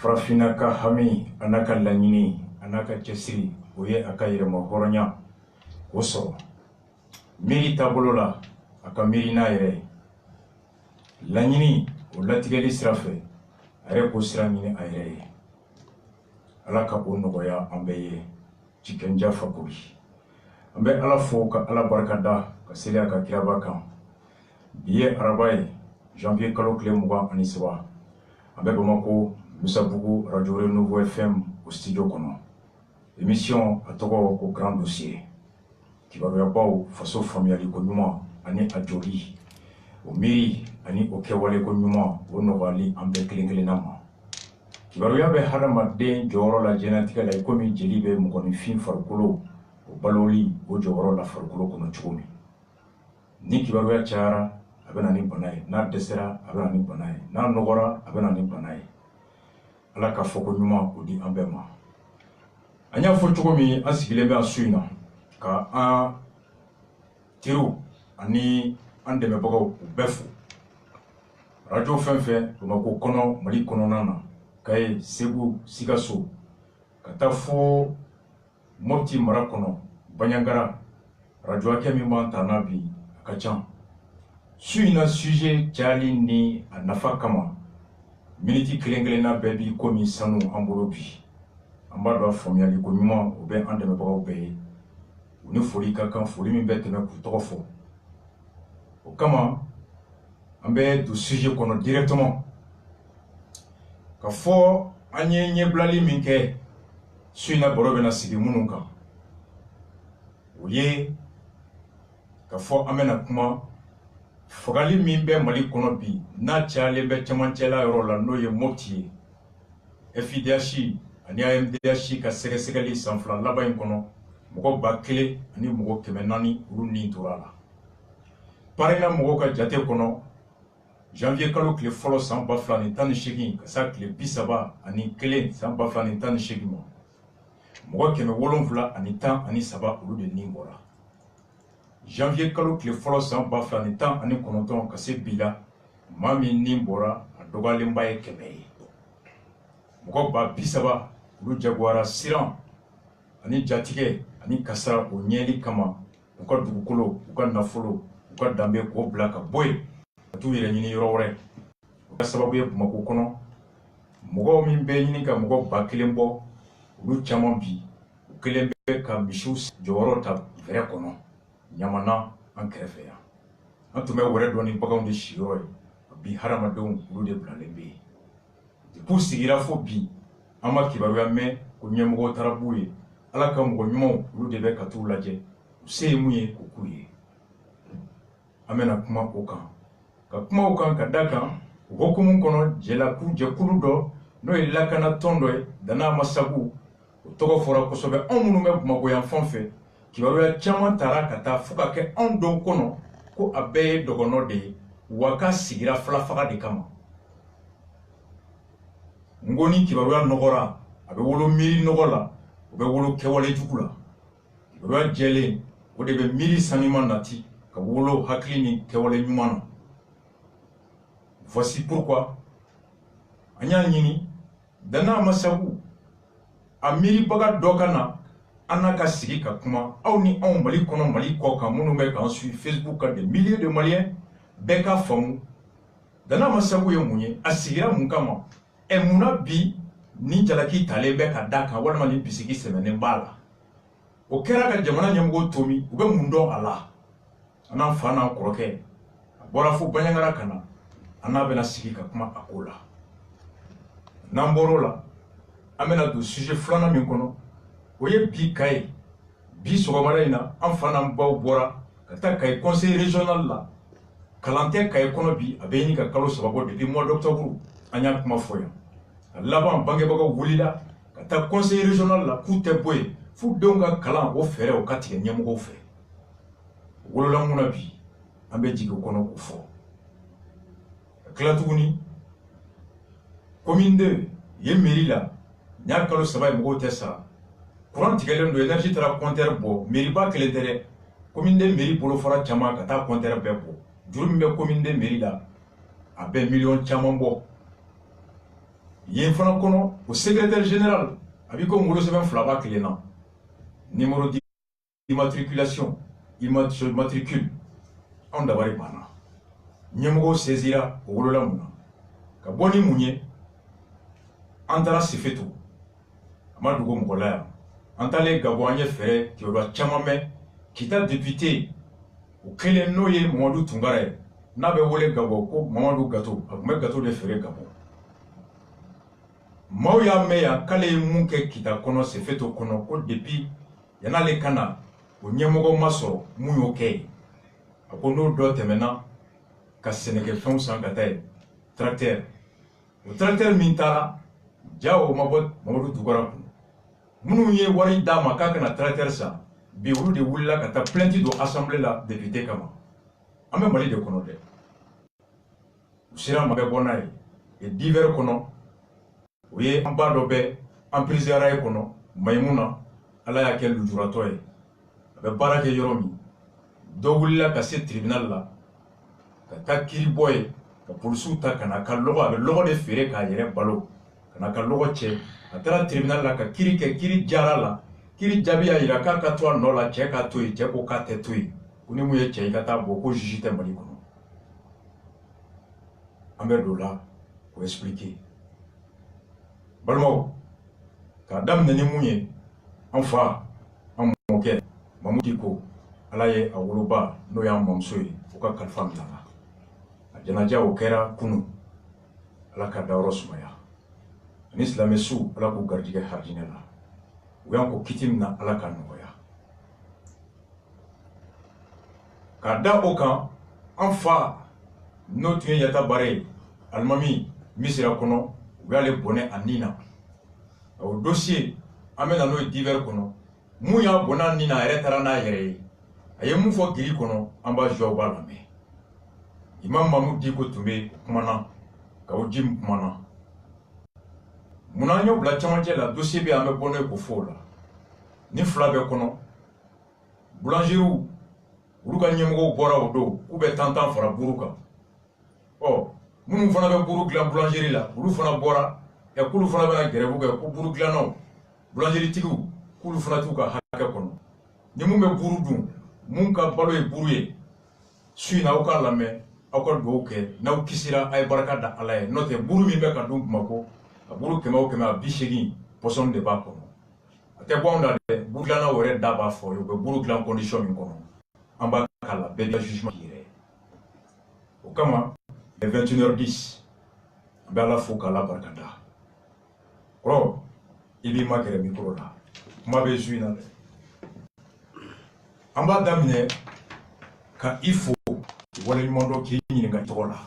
Farafina ka hami anaka laɲini anaka cɛsiri o ye a ka yɛrɛma hɔrɔnya o sɔrɔ miiri taabolo la a ka miiri n'a yɛrɛ ye laɲini o latigɛli sira fɛ a yɛrɛ ko sira ɲini a yɛrɛ ye ala ka o nɔgɔya an bɛɛ ye cikɛnja fakori an bɛ ala fo ka ala barikada ka seli a ka kiraba kan bi ye araba ye janvier kalo tile 23 an bɛ Bamako Musabugu Radio Renouveau FM au studio kɔnɔ émission a tɔgɔ ko grand dossier kibaruyabaw faso faamuyali ko ɲuman ani a joli o miiri ani o kɛwale ko ɲuman o nɔgɔyali an bɛɛ kelen kelenna ma kibaruya bɛ hadamaden jɔyɔrɔ la diɲɛlatigɛ la i komi jeli bɛ mɔgɔninfin farikolo o baloli o jɔyɔrɔ la farikolo kɔnɔ cogo min ni kibaruya cayara a bɛ na ni bana ye n'a dɛsɛra a bɛ na ni bana ye n'a nɔgɔra a bɛ na ni bana ye ala ka fɔ ko ɲuman o di an bɛɛ ma an y'a fɔ cogo min an sigilen bɛ a su in na ka an teriw ani an dɛmɛbagaw u bɛɛ fo radio fɛn fɛn Bamako kɔnɔ Mali kɔnɔna na Kaye Segu Sikaso ka taa fo Mopti mara kɔnɔ Baɲangara radio hakɛ min b'an ta na bi a ka ca su in na sujet cayali ni a nafa kama miniti kelen kelenna bɛɛ bi komi sanu an bolo bi an b'a dɔn faamuyali ko ɲuman o bɛ an dɛmɛbagaw bɛɛ ye u ni foli ka kan foli min bɛ tɛmɛ k'u tɔgɔ fɔ o kama an bɛ don sujet kɔnɔ directement ka fɔ an ye ɲɛbilali min kɛ su in na baro bɛna sigi minnu kan o ye ka fɔ an bɛna kuma fagali min bɛ Mali kɔnɔ bi n'a cayalen bɛ cɛmancɛla yɔrɔ la n'o ye Mopti ye FIDH ani AMDH ka sɛgɛsɛgɛli san fila laban in kɔnɔ mɔgɔ 1000 ani mɔgɔ 400 olu nin tora la parena mɔgɔw ka jate kɔnɔ janvier kalo tile fɔlɔ san 2018 ka se tile 31 san 2018 ma mɔgɔ 713 olu de nin bɔra janvier kalo tile fɔlɔ san 2019 ka se bi la maa min nin bɔra a dɔgɔyalenba ye 100 ye mɔgɔ 30 olu jagoyara siran ani jatigɛ ani kasara o ɲɛli kama u ka dugukolo u ka nafolo u ka danbe k'o bila ka bɔ yen ka t'u yɛrɛ ɲini yɔrɔ wɛrɛ o ka sababu ye Bamako kɔnɔ mɔgɔw min bɛ ɲini ka mɔgɔ 1000 bɔ olu caman bi u kelen bɛ ka misiw jɔyɔrɔ ta fɛrɛ kɔnɔ ɲamana an kɛrɛfɛ yan an tun bɛ wɛrɛ dɔn ni baganw de siyɔrɔ ye bi hadamadenw olu de bilalen bɛ yen depuis sigira fo bi an ma kibaruya mɛn ko ɲɛmɔgɔw taara b'u ye ala ka mɔgɔ ɲumanw olu de bɛ ka t'u lajɛ u se ye mun ye k'o k'u ye an bɛna kuma o kan ka kuma o kan ka da kan o hukumu kɔnɔ jɛkulu dɔ n'o ye lakana tɔn dɔ ye Dana Masagu o tɔgɔ fɔra kosɛbɛ anw minnu bɛ Bamako yan fan fɛ kibaruya caman taara ka taa fo ka kɛ anw dɔw kɔnɔ ko a bɛɛ ye dɔgɔnɔ de ye wa k'a sigira falafaga de kama n ko ni kibaruya nɔgɔra a bɛ wolo miiri nɔgɔ la o bɛ wolo kɛwale jugu la kibaruya jɛlen o de bɛ miiri sanuman nati ka wolo hakili ni kɛwale ɲuman na voici pourquoi an y'a ɲini Dana Masagu a miiribaga dɔ ka na an n'a ka sigi ka kuma aw ni anw Mali kɔnɔ Mali kɔ kan minnu bɛ k'an suit Facebook kan des milliers de Maliens bɛɛ ka faamu Dana Masagu ye mun ye a sigira mun kama munna bi ni jalaki talen bɛ ka da kan walima ni bisigi sɛmɛnen b'a la o kɛra ka jamana ɲɛmɔgɔw to min u bɛ mun dɔn a la an n'an fa n'an kɔrɔkɛ a bɔra fo Baɲangara ka na an n'a bɛna sigi ka kuma a ko la n'an bɔr'o la an bɛna don sujet filanan min kɔnɔ o ye bi Kaye bi sɔgɔmada in na an fa n'an baw bɔra ka taa Kaye conseil régional la kalan tɛ Kaye kɔnɔ bi a bɛ ɲini ka kalo 3 bɔ depuis mois d'octobre an y'a kuma fɔ yan a laban bangebagaw wulila ka taa conseil régional la k'u tɛ bɔ yen f'u denw ka kalan o fɛɛrɛ o ka tigɛ ɲɛmɔgɔw fɛ wolola mun na bi an bɛ jigin o kɔnɔ k'o fɔ ka tila tuguni commune 2 ye mairie la n y'a kalo 3 ye mɔgɔw tɛ sara courant tigɛlen don énergie taara compteur bɔ mairie ba kelen tɛ dɛ commune 2 mairie bolo fara caman ka taa compteur bɛɛ bɔ juru min bɛ commune 2 mairie la a bɛ miliyɔn caman bɔ yen fana kɔnɔ o secrétaire général a b'i ko ngolo sɛbɛn fila b'a tile na numéro d'immatriculation matricule anw dabari banna ɲɛmɔgɔw saisira o wolola mun na ka bɔ ni mun ye an taara Sefeto a ma dogo mɔgɔ la yan an taalen Gabon an ye fɛɛrɛ kibaruya caman mɛn kita député o kelen n'o ye Mamadu Tunkara ye n'a bɛ wele Gabon ko Mamadu Gato a tun bɛ gato de feere Gabon maaw y'a mɛn yan k'ale ye mun kɛ kita kɔnɔ Sefeto kɔnɔ ko depuis yan'ale ka na o ɲɛmɔgɔ ma sɔrɔ mun y'o kɛ ye a ko n'o dɔ tɛmɛna ka sɛnɛkɛfɛnw san ka taa ye tracteur o tracteur min taara ja o ma bɔ Mamadu Tunkara kun minnu ye wari d'a ma k'a kana tracteur san bi olu de wulila ka taa plainte don assemblée la député kama an bɛ Mali de kɔnɔ dɛ u sera ma bɛ bɔ n'a ye et divers kɔnɔ o ye an ba dɔ bɛ emprisonnier kɔnɔ Mayimuna ala y'a kɛ lujuratɔ ye a bɛ baara kɛ yɔrɔ min dɔ wulila ka se tribunal la ka taa kiiri bɔ ye ka polisiw ta ka na ka lɔgɔ a bɛ lɔgɔ de feere k'a yɛrɛ balo ka na ka lɔgɔ cɛ a taara tribunal la ka kiiri kɛ kiiri diyara la kiiri jaabi y'a jira k'a ka to a nɔ la cɛ k'a to yen cɛ ko k'a tɛ to yen ko ni mun ye cɛ i ka taa bɔ ko juge tɛ Mali kɔnɔ an bɛ don la k'o expliquer balimaw k'a daminɛ ni mun ye an fa an mɔkɛ Mamu Diko ala ye a woloba n'o y'an mamuso ye o ka kalifa minɛ la a janaja o kɛra kunun ala ka dayɔrɔ sumaya ani silamɛ su ala k'u garijɛgɛ harijinɛ la u y'an ko kiti min na ala ka nɔgɔya k'a da o kan an fa n'o tun ye Yata Bare ye alimami Misira kɔnɔ u y'ale bɔnɛ a nin na o dossier an bɛ na n'o ye divers kɔnɔ mun y'a bɔnɛ a nin na a yɛrɛ taara n'a yɛrɛ ye a ye mun fɔ giri kɔnɔ an b'a jɔ b'a lamɛn Imam Mamu Diko tun bɛ kumana Kawo Jim kumana mun an y'o bila camancɛ la dossier bɛ an bɛ bɔ n'o ye k'o fɔ o la ni fila bɛ kɔnɔ boulangeries olu ka ɲɛmɔgɔw bɔra o don k'u bɛ tan fara buru kan minnu fana bɛ buru dilan boulangerie la olu fana bɔra k'olu fana bɛna grève kɛ ko buru dilannaw boulangerie tigiw k'olu fana t'u ka hakɛ kɔnɔ ni mun bɛ buru dun mun ka balo ye buru ye su in na aw k'a lamɛn aw ka dugawu kɛ n'aw kisira a ye barika da ala ye n'o tɛ buru min bɛ ka dun Bamako a buru 100 o 100 a 80 pɔsɔni de b'a kɔnɔ a tɛ bɔ anw da dɛ buru dilannaw yɛrɛ da b'a fɔ u bɛ buru dilan condition min kɔnɔ an b'a k'a la bɛɛ bɛ jugement k'i yɛrɛ ye o kama 21h10 an bɛ ala fo k'ala barikada kɔrɔ i b'i ma gɛrɛ micro la kuma bɛ su in na dɛ an b'a daminɛ ka i fo waleɲuman dɔ k'i ɲininka i tɔgɔ la.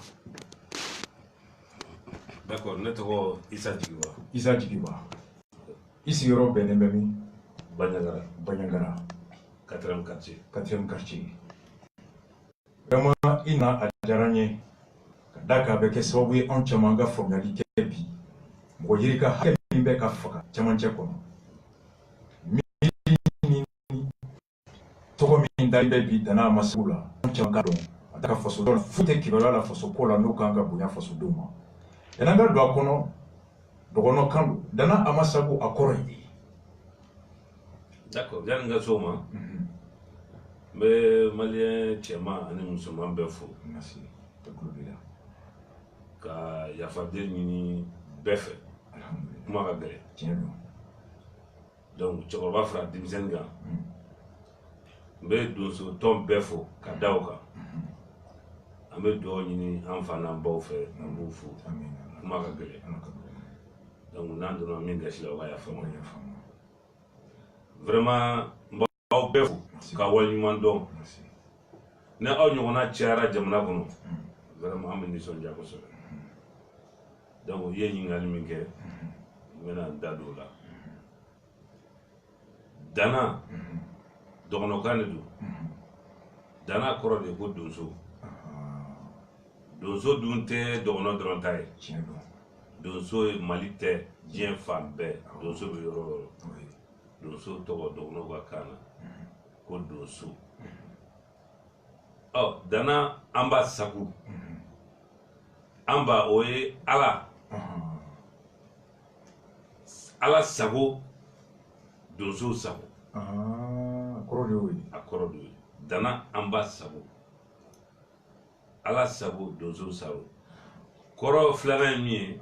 D'accord, ne tɔgɔ Isa Jigiba. Isa Jigiba i sigiyɔrɔ bɛnnen bɛ min? Bandiagara. Bandiagara 4e quartier. 4e quartier. Vraiment i na a diyara n ye ka da k'a bɛ kɛ sababu ye anw caman ka faamuyali kɛ bi mɔgɔ yiri ka hakɛ min bɛ ka faga camancɛ kɔnɔ min tɔgɔ min dali bɛ bi danna a ma segu la anw caman ka dɔn a ta ka faso dɔn fu tɛ kibaruya la faso ko la n'o kan ka bonya fasodenw ma yan'an ka don a kɔnɔ dɔgɔnɔ kan don danna a ma sago a kɔrɔ ye de. D'accord, yanni n ka s'o ma n bɛ maliyɛn cɛman ani musoman bɛɛ fo ka yafaden ɲini bɛɛ fɛ kuma ka gɛlɛn donc cɛkɔrɔba fara denmisɛnnin kan n bɛ donso tɔn bɛɛ fo ka da o kan an bɛ dugawu ɲini an fa n'an baw fɛ an b'u fo kuma ka gɛlɛn donc n'an donna min gasi la o ka yafa ma vraiment n b'aw bɛɛ fo ka waleɲuman dɔn ni aw ɲɔgɔnna cayara jamana kɔnɔ vraiment an bɛ nisɔndiya kosɛbɛ donc u ye ɲininkali min kɛ n bɛna n da don o la dana dɔgɔnɔkan de don dana kɔrɔ de ko donso donso dun tɛ dɔgɔnɔ dɔrɔn ta ye donso ye Mali tɛ diɲɛ fan bɛɛ donso bɛ yɔrɔ o yɔrɔ donso tɔgɔ dɔgɔnɔ ka kan na ko donso dana an b'a sago an ba o ye ala ala sago donso sago a kɔrɔ de dana an ba sago ala sago donso sago kɔrɔ filanan ye min ye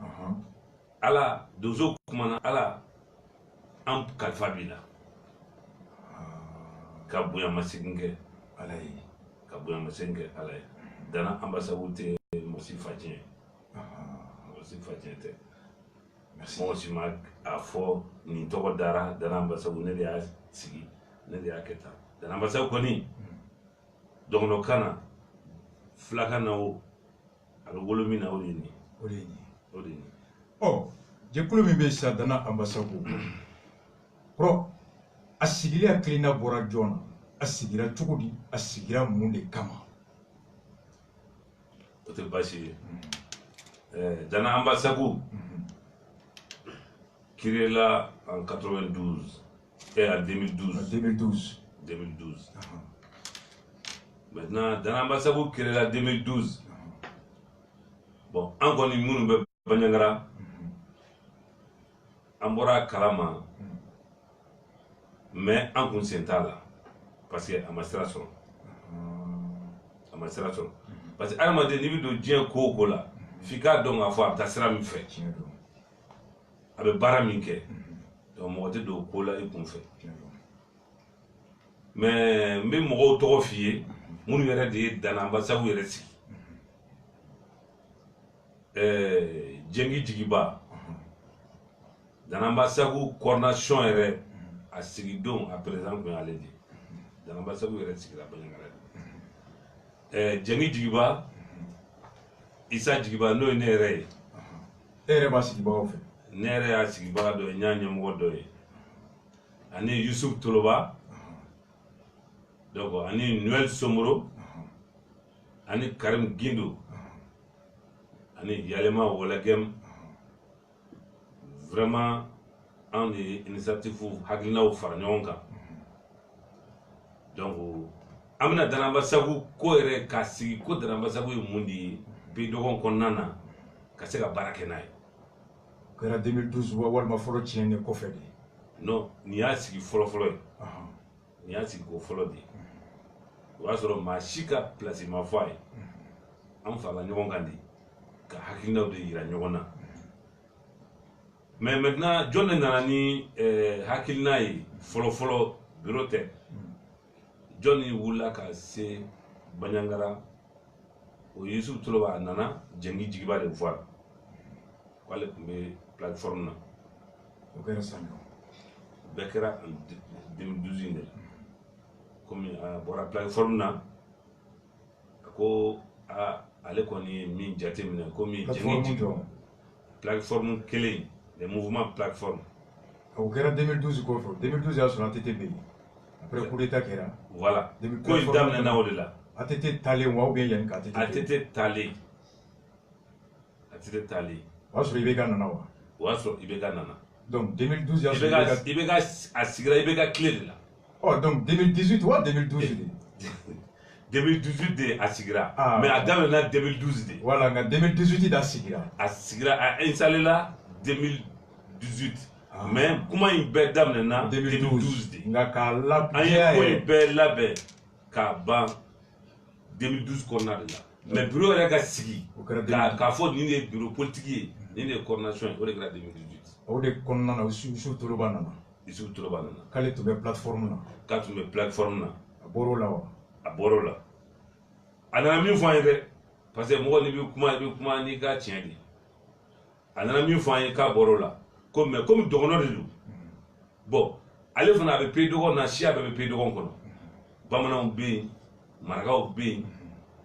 ala donso kumana ala an kalifa b'i la ka bonyamasegin kɛ ala ye ka bonyamasegin kɛ ala ye dana an ba sago tɛ mɔgɔ si facɛn ye mɔgɔ si facɛn tɛ mɔgɔ si ma a fɔ nin tɔgɔ dara dana an ba sago ne de y'a sigi ne de y'a kɛ tan dana an ba sago kɔni dɔgɔnɔkan na filakan na o a bɛ wolo min na o de ye nin o de ye nin o de ye nin jɛkulu min bɛ sisan dana an ba sago kɔrɔ a sigili hakilina bɔra jɔn na a sigira cogo di a sigira mun de kama o tɛ baasi ye dana an ba sago créé là en 92 et en 2012. Maintenant, dans l'ambassade créé là 2012. Bon, encore une fois, nous Banyangara, Ambora Kalama, mais en conscient là, parce que à ma station, parce que à ma niveau de Dien Koko là, fika donc à fois ta sera mi fait. Avec Baraminke, donc moi de Kola et qu'on fait. Mais même moi trop fié, mon yɛrɛ de ye dans l'ambassade yɛrɛ sigi. Jengi Jigiba, dans l'ambassade coordination yɛrɛ a sigi don à présent qu'on allait dire. Dans l'ambassade yɛrɛ sigi la Banyangara. Jengi Jigiba, Issa Jigiba no ne yɛrɛ ye. E yɛrɛ b'a sigibagaw fɛ. Ne yɛrɛ y'a sigibaga dɔ ye n y'a ɲɛmɔgɔ dɔ ye ani Yusuf Toloba donc ani Noël Somoro ani Karim Gindo ani Yalema Wolagem vraiment an de ye initiative hakilinaw fara ɲɔgɔn kan donc an bɛna Danambasagu ko yɛrɛ k'a sigi ko Danambasagu ye mun de ye bi dɔgɔkun kɔnɔna na ka se ka baara kɛ n'a ye. Kɛra 2012 walima fɔlɔ tiɲɛnen kɔfɛ de. Non, nin y'a sigi fɔlɔ-fɔlɔ ye. Nin y'a sigi ko fɔlɔ de. O y'a sɔrɔ maa si ka place ma fɔ a ye. An farala ɲɔgɔn kan de ka hakilinaw de yira ɲɔgɔn na. Mais maintenant jɔn de nana ni hakilina ye fɔlɔ-fɔlɔ bureau tɛ. Jɔn de wulila ka se Banyangara o Yusuf Toloba a nana Jengi Jigiba de voir. K'ale tun bɛ plateforme na. O kɛra san jumɛn? Bɛɛ kɛra en 2012 de la. Komi a bɔra plateforme na a ko ale kɔni ye min jateminɛ komi Jengi Jigiba plateforme kelen les mouvements plateforme. O kɛra 2012 kɔfɛ 2012 y'a sɔrɔ ATT bɛ yen après coup d'état kɛra. Voilà ko in daminɛna o de la. ATT taalen wa ou bien yanni ka ATT kɛ? ATT taalen. ATT taalen. O y'a sɔrɔ IBK nana wa? O y'a sɔrɔ IBK nana. Donc 2012 y'a sɔrɔ IBK a sigira IBK tile de la. Oh donc 2018 wa 2012 de? 2018 de a sigira. Mais a daminɛna 2012 de. Voilà nka 2018 de a sigira. A sigira a installé la 2018. Mais kuma in bɛɛ daminɛna 2012 de. Nka k'a labɛn an ye ko in bɛɛ labɛn k'a ban 2012 kɔnɔna de la. Mais bureau yɛrɛ ka sigi k'a fɔ nin de ye bureau politique ye nin de ye coordination ye o de kɛra 2018. O de kɔnɔna na Yusuf Toloba nana. Yusuf Toloba nana. K'ale tun bɛ plateforme na. K'a tun bɛ plateforme na. A bɔr'o la wa? A bɔr'o la. A nana min fɔ an ye dɛ parce que mɔgɔ n'i bɛ kuma i bɛ kuma n'i ka tiɲɛ de. A nana min fɔ an ye k'a bɔr'o la ko mais komi dɔgɔnɔ de don bon ale fana a bɛ pays dɔgɔ na siya bɛɛ bɛ pays dɔgɔ kɔnɔ bamananw bɛ yen marakaw bɛ yen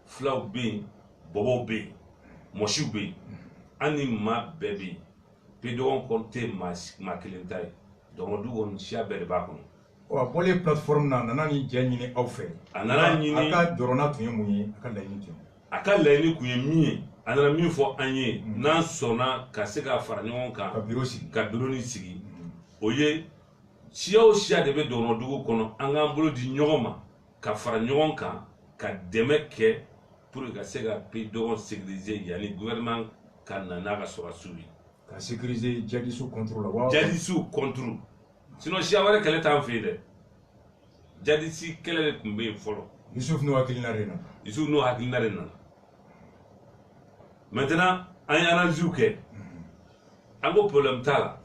fulaw bɛ yen bɔbɔw bɛ yen mɔsiw bɛ yen an ni maa bɛɛ bɛ yen pays dɔgɔ kɔnɔ tɛ maa kelen ta ye dɔgɔnɔdu kɔni siya bɛɛ de b'a kɔnɔ. A bɔlen plateforme na a nana nin jɛ ɲini aw fɛ. A nana ɲini a ka jɔrɔna tun ye mun ye a ka laɲini tun ye. A ka laɲini kun ye min ye a nana min fɔ an ye n'an sɔnna ka se ka fara ɲɔgɔn kan ka bureau sigi ka bureau ni sigi o ye siya o siya de bɛ dɔgɔnɔdugu kɔnɔ an k'an bolo di ɲɔgɔn ma ka fara ɲɔgɔn kan ka dɛmɛ kɛ pour que ka se ka pays dɔgɔ sécuriser yanni gouvernement ka na n'a ka sɔrɔsiw ye. Ka sécuriser djihadistes contre la wa. Djihadistes contre. Sinon si aware kele tan fe de. Djihadistes kele kumbe folo. Yusuf no hakilina rena. Yusuf no hakilina rena. Maintenant, on y analyse que un gros problème tala.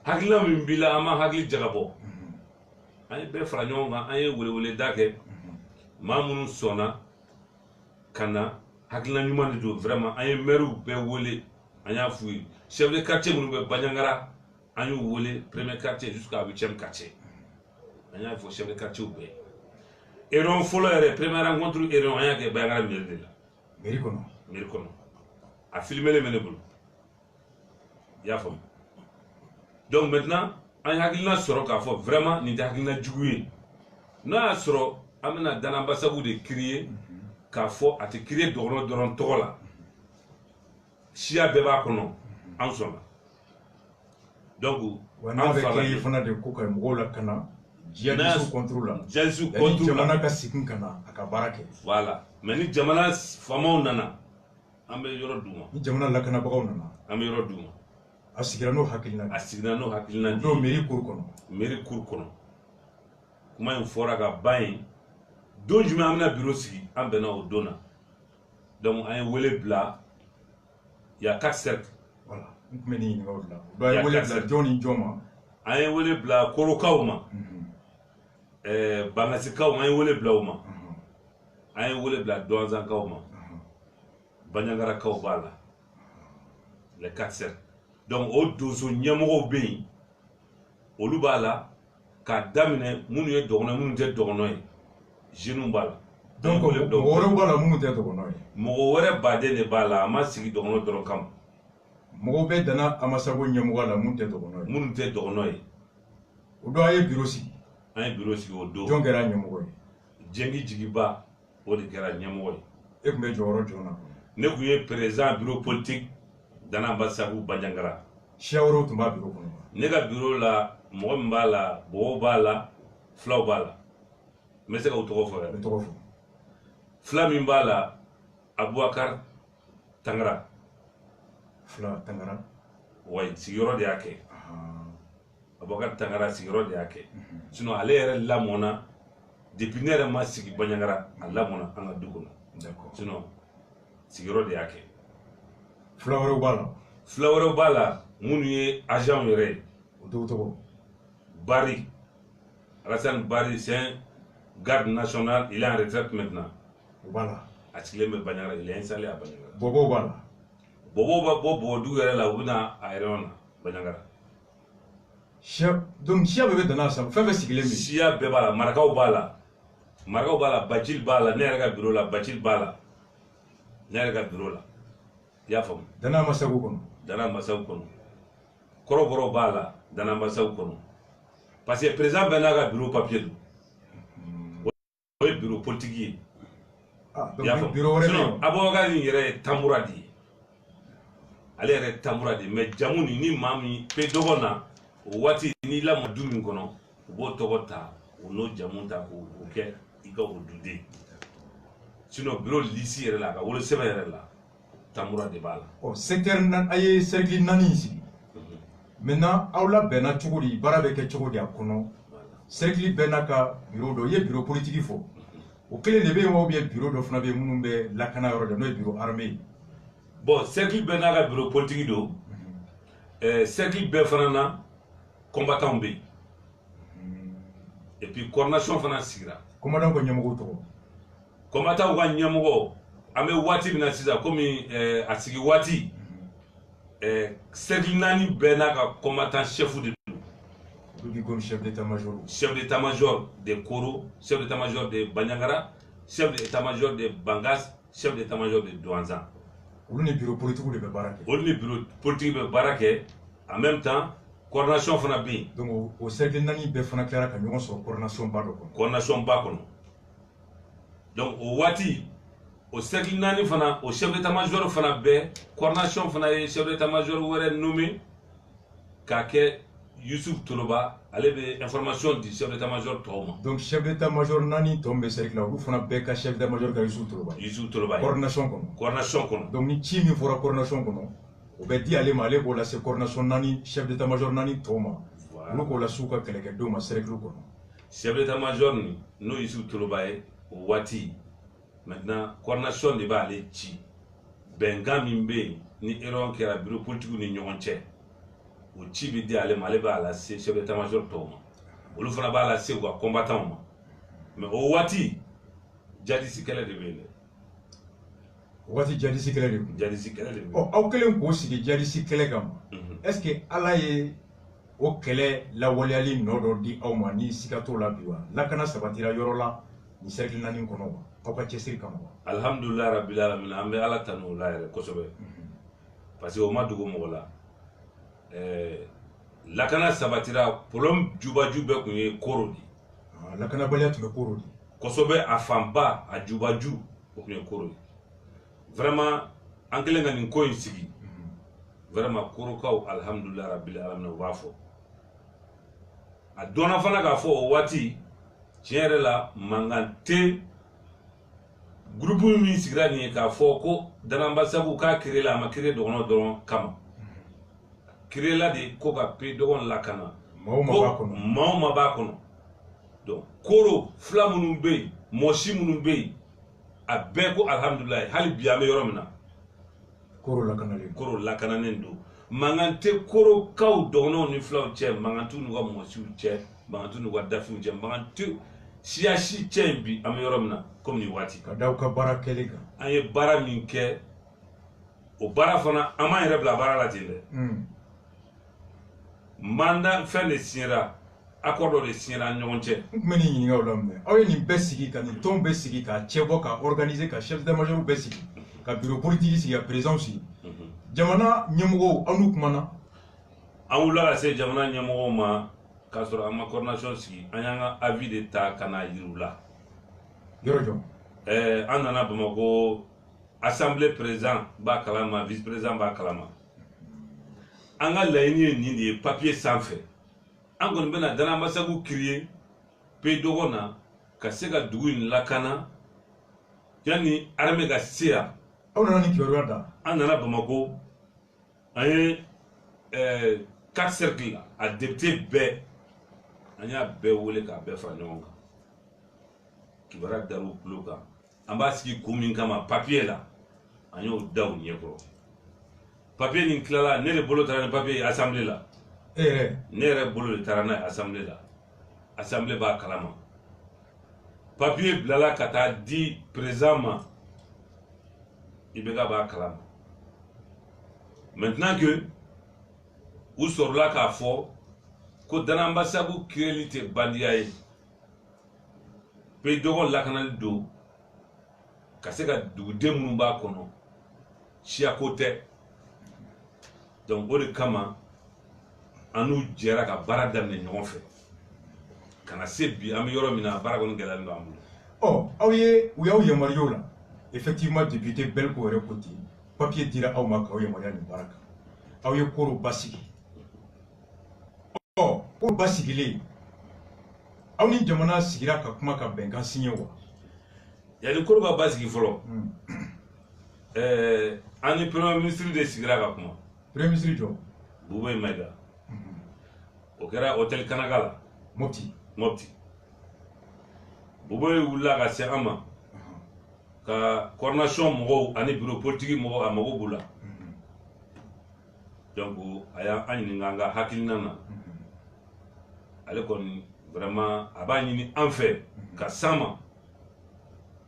Hakilina min bila ama hakili jagabo. Ay be franyo nga ay wele dake. Mamunu sona kana hakilina nyuma do vraiment ay meru be wele anya fui chef de quartier munu be Banyangara anyu wele premier quartier jusqu'à 8e quartier. Anya fo chef de quartier be. Et on follow la première rencontre et on anya ke Banyangara mairie là. Mairie kono. A filmer les menebles. Ya fam. Donc maintenant, on hakilina soro ka fo vraiment ni hakilina djugoué. Na soro amena dans l'ambassade de crier ka fo a te crier doron tola. Chia beba kono en soma. Donc on a créé fana de koka ngola kana djihadistes contre la. Djihadistes contre jamana ka sikin kana akabarake. Voilà. Mais ni jamana famo nana ambe yoro duma. Ni jamana lakana bagaw nana. Ambe yoro duma. Asigira no hakilina. No mairie cour kono. Kuma en fora ga bain. Don juma amna bureau sigi ambena o dona. Donc ay wele bla il y a 4 cercles. Voilà. Meni ni ngawla. Do ay wele bla Johnny Joma. Ay wele bla Korokawma. Bangasikaw ay wele bla uma. Ay wele bla Douanzan kawma. Banyangara kawbala. Les 4 cercles. Donc au dozo nyamoro be olubala ka damine munu ye dogona munu te dogono ye jenu bala donc woro bala munu te dogono ye mo wore bade ne bala ama sigi dogono doron kam mo be dana amasago nyamoro la munu te dogono ye o do aye bureau si o do donc era nyamoro ye jengi jigiba o de kera nyamoro ye e kumbe joro jona ne ku ye président bureau politique dans l'ambassade Banyangara. Chiawro tumba bureau kono. Nega bureau la mo mbala bo bala flaw bala. Mais c'est ka utoko fo ya. Utoko fo. Fla min bala Abouakar Tangara. Fla Tangara. Ouais, sigiro de yake. Abouakar Tangara sigiro de yake. Sinon aller yere la mona depuis nere ma sigi Banyangara alla mona anga dukono. D'accord. Sinon sigiro de yake. Flawero bala munu ye agent yere o Barry Alassane Barry c'est un garde national, il est en retraite maintenant. Voilà. Atileme Banyangara, il est installé à Banyangara. Bobo bala. Bobo du yere la ubina aérona Banyangara. Donc Chia bebe dana sa febe sigile mi. Chia beba la Marakaw bala. Bachil bala, nerega bureau la Bachil bala. Nerega bureau la. Yafam. Dana masagu kono. Koroboro bala dana masagu kono. Parce que président Benaga bureau papier do. Bureau politique. Ah, donc bureau wéré. Sinon, Abouakar yere tamuradi. Ale yere tamuradi mais jamuni ni mami pe dogona wati ni la modumi kono. Bo togota o no jamunta ko ke ika odude. Sinon bureau lisi yere la ka wolo sebe yere la. Tamura de bala. Oh, secteur nan aye cercle nani ici. Maintenant, aula bena chuguri barabe ke chuguri akono. Cercle bena ka bureau do ye bureau politique fo. O kele ne be mo bien bureau do fana be munumbe lakana yoro de no bureau armée. Bon, cercle bena ka bureau politique do. Cercle be fana na combattant be. Et puis coordination fana sigira. Commandant ko nyamugo to. Combattant wa nyamugo ame wati bina siza komi asigi wati cercle nani bena ka combattant chef de comme chef d'état-major. Chef d'état-major de Koro, chef d'état-major de Banyangara, chef d'état-major de Bangas, chef d'état-major de Douanzan. On est bureau politique de Barake. On est bureau politique de Barake. En même temps, coordination fana bien. Donc au cercle nani be fana clara ka ñogon so coordination ba do. Coordination ba kono. Donc au wati au cercle nani fana au chef d'état-major fana be coordination fana chef d'état-major wéré nommé kake Youssouf Toloba, allez be information du chef d'état-major Toma. Donc chef d'état-major nani tombe cercle là, vous fana be ka chef d'état-major ka Youssouf Toloba. Youssouf Toloba. Coordination kono. Coordination kono. Donc ni chi mi fora coordination kono. o bɛ di ale ma ale b'o lase coordination naani chef d'état-major naani tɔw ma olu k'o lase u ka kɛlɛkɛdenw ma cercle kɔnɔ. Chef d'état-major ni n'o y'i su Toloba ye o waati maintenant coordination de b'ale ci bɛnkan min bɛ yen ni erreur kɛra bureau politique ni ɲɔgɔn cɛ o ci bɛ di ale ma ale b'a lase chef d'état-major tɔw ma olu fana b'a lase u ka combattants ma mais o waati jadisi kɛlɛ de bɛ yen dɛ. O waati jadisi kɛlɛ de bɛ yen. Jadisi kɛlɛ de bɛ yen. Ɔ aw kɛlen k'o sigi jadisi kɛlɛ kama est ce que ala ye o kɛlɛ lawaleyali nɔ dɔ di aw ma ni siga t'o la bi wa lakana sabatira yɔrɔ la ni cercle naani kɔnɔ wa aw ka cɛsiri kama wa. Alhamdulillah rabbil alamin an bɛ ala tanu o la yɛrɛ kosɛbɛ parce que o ma dogo mɔgɔ la lakana sabatira problème jubaju bɛɛ tun ye koro de. Lakanabaliya tun bɛ koro de. Kosɛbɛ a fanba a jubaju o tun ye koro ye vraiment an kɛlen ka nin ko in sigi vraiment korokaw alhamdulillah rabbil alamin o b'a fɔ a dɔnna fana k'a fɔ o waati tiɲɛ yɛrɛ la mankan tɛ groupe min sigira nin ye k'a fɔ ko Dananbasabu k'a créé la a ma créé dɔgɔnɔ dɔrɔn kama créé la de ko ka pe dɔgɔn lakana maaw ma b'a kɔnɔ donc koro fila minnu bɛ yen mɔsi minnu bɛ yen a bɛɛ ko alhamdulillah hali bi an bɛ yɔrɔ min na koro lakananen don mankan tɛ korokaw dɔgɔnɔw ni filaw cɛ mankan t'u n'u ka mɔsiw cɛ mankan t'u n'u ka dafiw cɛ mankan tɛ siya si cɛ yen bi an bɛ yɔrɔ min na komi nin waati ka da aw ka baara kɛli kan an ye baara min kɛ o baara fana an m'an yɛrɛ bila baara la ten dɛ mandat fɛn de signera accord dɔ de signera an ni ɲɔgɔn cɛ. N tun bɛ nin ɲininka o la mɛ aw ye nin bɛɛ sigi ka nin tɔnw bɛɛ sigi ka cɛ bɔ ka organiser ka chef d'état-major bɛɛ sigi ka bureau politique sigi ka président sigi jamana ɲɛmɔgɔw aw n'u kumana. An wulila ka se jamana ɲɛmɔgɔw ma k'a sɔrɔ an ma coordination sigi an y'an ka avis de ta ka na yir'u la. Yɔrɔ jɔ. An nana Bamakɔ assemblée président b'a kalama vice président b'a kalama an ka laɲini ye nin de ye papier sanfɛ an kɔni bɛna Dananbasabu créer pe dɔgɔ na ka se ka dugu in lakana yanni armée ka se yan. Aw nana nin kibaruya da. An nana Bamakɔ an ye 4 cercles la a député bɛɛ an y'a bɛɛ wele k'a bɛɛ fara ɲɔgɔn kan kibaruya dar'u tulo kan an b'a sigi kun min kama papier la an y'o da u ɲɛkɔrɔ papier nin tilala ne de bolo taara ni papier ye assemblée la ne yɛrɛ bolo de taara n'a ye assemblée la assemblée b'a kalama papier bilala ka taa di président ma IBK b'a kalama maintenant que u sɔrɔla k'a fɔ ko Dananbasabu créeli tɛ bandiya ye pe dɔgɔ lakanali don ka se ka duguden minnu b'a kɔnɔ siyako tɛ donc o de kama an n'u jɛra ka baara daminɛ ɲɔgɔn fɛ ka na se bi an bɛ yɔrɔ min na baara kɔni gɛlɛyalen don an bolo. Aw u y'aw yamaruya o la effectivement député Belko yɛrɛ ko ten papier dira aw ma k'aw yamaruya nin baara kan aw ye koro basigi koro basigilen aw ni jamana sigira ka kuma ka bɛnkan signé wa. Yani koro ka basigi fɔlɔ an ni premier ministre de sigira ka kuma. Premier ministre jɔ. Bubey Maïga o kɛra hôtel Kanaga la. Mopti Bubey wulila ka se an ma ka coordination mɔgɔw ani bureau politique mɔgɔw a mago b'u la donc a y'an ɲininka an ka hakilina na ale kɔni vraiment a b'a ɲini an fɛ ka s'an ma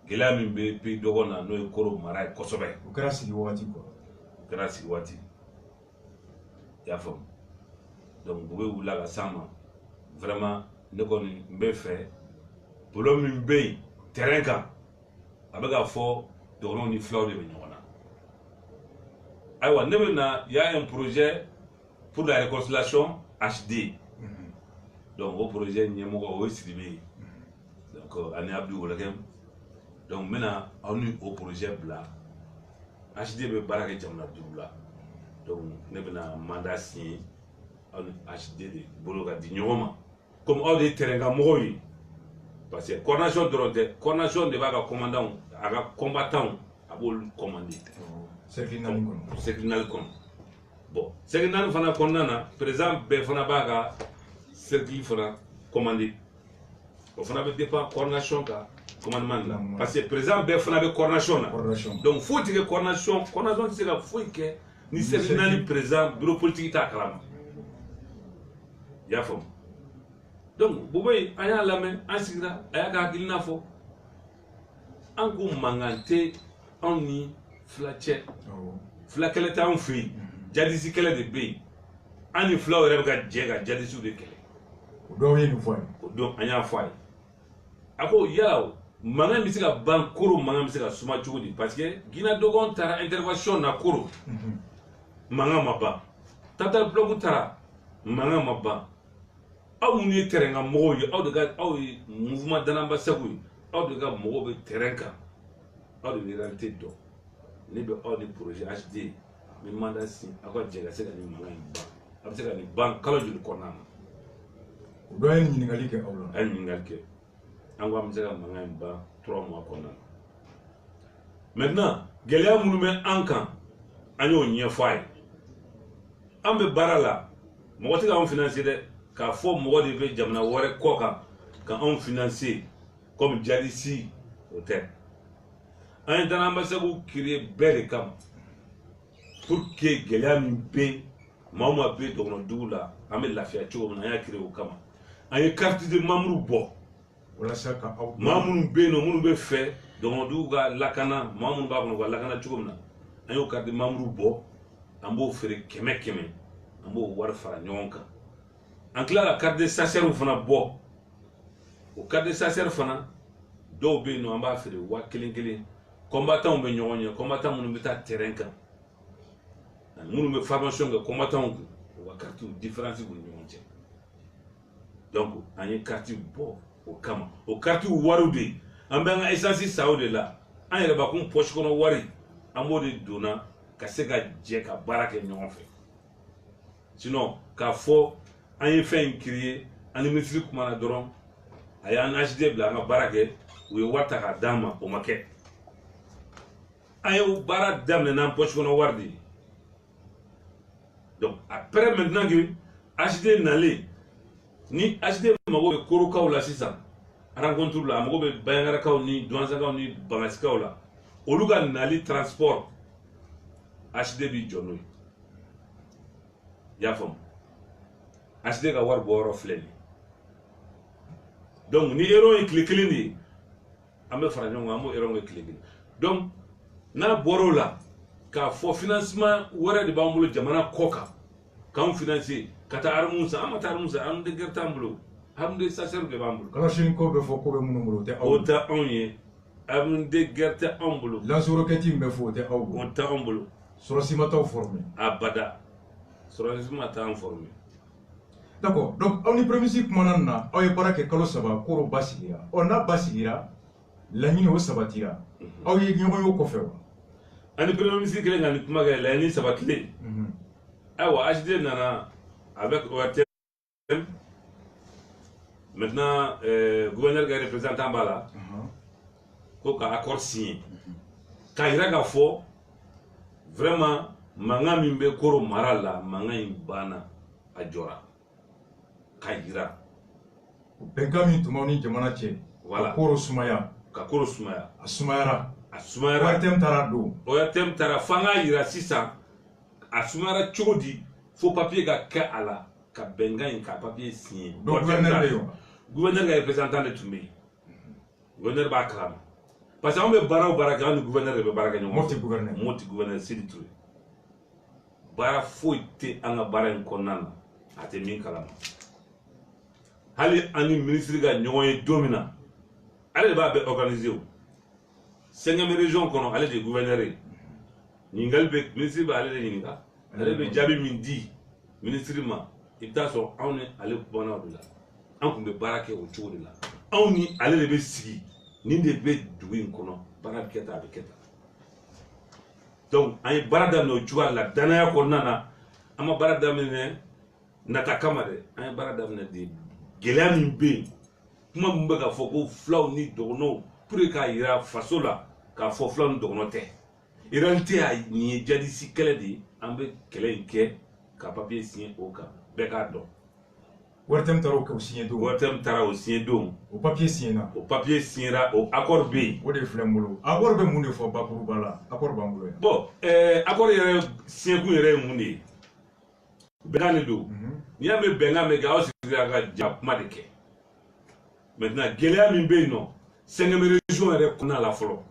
gɛlɛya min bɛ pe dɔgɔ na n'o ye koro mara ye kosɛbɛ. O kɛra sigi waati quoi. O kɛra sigi waati i y'a faamu donc Bubey wulila ka s'an ma vraiment ne kɔni n bɛ fɛ problème min bɛ yen terrain kan a bɛ ka fɔ dɔgɔnɔw ni filaw de bɛ ɲɔgɔn na ayiwa ne bɛ na y a un projet pour la réconciliation HD donc o projet ɲɛmɔgɔ o ye Sidibe ye donc ani Abdou Wolakɛm donc n bɛna aw ni o projet bila HD bɛ baara kɛ jamana 5 la donc ne bɛna mandat signer aw ni HD de bolo ka di ɲɔgɔn ma comme aw de ye terrain kan mɔgɔw ye parce que coordination dɔrɔn tɛ coordination de b'a ka commandant a ka combattant a b'olu commander. Cercle naani kɔnɔ. Cercle naani kɔnɔ bon segnan fana konnana président be fana baga cercle fana commandé o fana be dépend coordination ka commandement là parce que président be fana be coordination là donc faut que coordination c'est la faut que ni segnan ni président bureau politique ta kalama ya fam donc boboy aya lame asigra aya ka kilina fo an ko mangante on ni flache flakele ta on fi jadisi kele de be ani flow rebe ga jega jadisi de kele do yenu fo do anya fo ako yalaw manga mi sika ban koro manga mi sika suma chugudi parce que gina dogon tara intervention na koro manga maba tata blogu tara manga maba aw ni terenga mo yi aw de ga aw mouvement danamba sagu aw de ga mo be terenka aw de réalité do ni be aw de projet HD mi manda si akwa jega se ni manga ba ab se ni ban kala jul konana do yen ni ngali ke awla ay ni ngali ke angwa mi se ga manga ba 3 mois konana maintenant gelia munu me ankan anyo nye fay ambe barala mo wati ga on financer de ka fo mo de be jamna wore koka ka on financer comme Jadisi hôtel un dans l'ambassade créer belle cam pour que gelami be mama be dono dula ame lafia chogo na ya créer o kama ay carte de mamru bo wala saka aw mamun be no mun be fait dono duga lakana mamun ba ko lakana chogo na ay carte de mamru bo ambo fere keme ambo war fara nyonka en clair la carte de sacer fana bo o carte de sacer fana do be no amba fere wa kelen combattant be nyonyo combattant mun be ta terrain kan mun be formation de combattant wa carte différence bu nyonje donc anye carte bo o kama o carte warude amba nga essence saoude la an yere ba kun poche kono wari amode dona ka se ga je ka baraka nyon fe sinon ka fo anye fait créer an ministre kuma na doron aya an HD bla nga baraka we wata ka dama o make ayo bara dame nan poche kono wardi donc après maintenant que HD nalé ni HD mago be koro kaw la sisan rencontre la mago be bayangara kaw ni douanza kaw ni bangasi kaw la oluga nali transport HD bi jonoy ya fam HD ga war boro fleni donc ni ero e cliquer ni ambe franyo ngamo ero ngi cliquer donc na boro la ka fo financement wara de bambulo jamana koka kan financer kata armusa amata armusa am de gertambulo am de sacer de bambulo kala shin ko be fo ko be munumulo te aw ota onye am de gerta ambulo la suroketi be fo te aw ota ambulo surosima taw formé abada surosima ta formé d'accord donc on est prémisi kumanana aw ye barake kalo saba koro basigira on a basigira la nyine o sabatira aw ye nyogo yo ko fewa ani premier ministre kelen ngani kuma ga la ni sabatile awa HD nana avec ORTM maintenant gouverneur ga représentant bala ko ka accord signé ka ira ga fo vraiment manga mimbe koro marala manga imbana ajora ka ira Bengami tumani jamana che voilà koro sumaya ka koro sumaya asumayara ORTM tarado ORTM tara fanga ira sisa asumara chodi fo papier ga ka ala ka benga in ka papier signé donc gouverneur ga représentant de Tumbi gouverneur ba kram parce que on be bara baraka ni gouverneur be baraka ni moti gouverneur Sidi Touré bara foite anga bara en konana ate min kalama hali ani ministre ga nyoy domina ale ba be organiser o 5e région kono ale de gouverneur ni ngalbe ministre ba ale de ninga ale be jabi min di ministre ma ita so on ale bona bila an kun be barake o chodi la on ni ale de be sigi ni de be duwin kono barake ta be keta donc ay barada no chuwa la danaya ko nana ama barada ne nata kamade ay barada ne de gelami be kuma mbe ka foko flaw ni dono pour ka ira fasola ka fo flaw ni dono te irante ay ni Jadisi kele di ambe kele nke ka papier signé au cas beka do Wartem taro ko signé do. Wartem tara o signé do. O papier signé na. O papier signé o accord B. O de flembolo. Accord be mun de fo bakuru bala. Accord bangulo. Bon, accord yere signé ku yere mun de. Beka ni do. Ni ya me benga me ga o signé ga ja kuma de ke. Maintenant Guéléa min be non. 5e région yere kona la folo.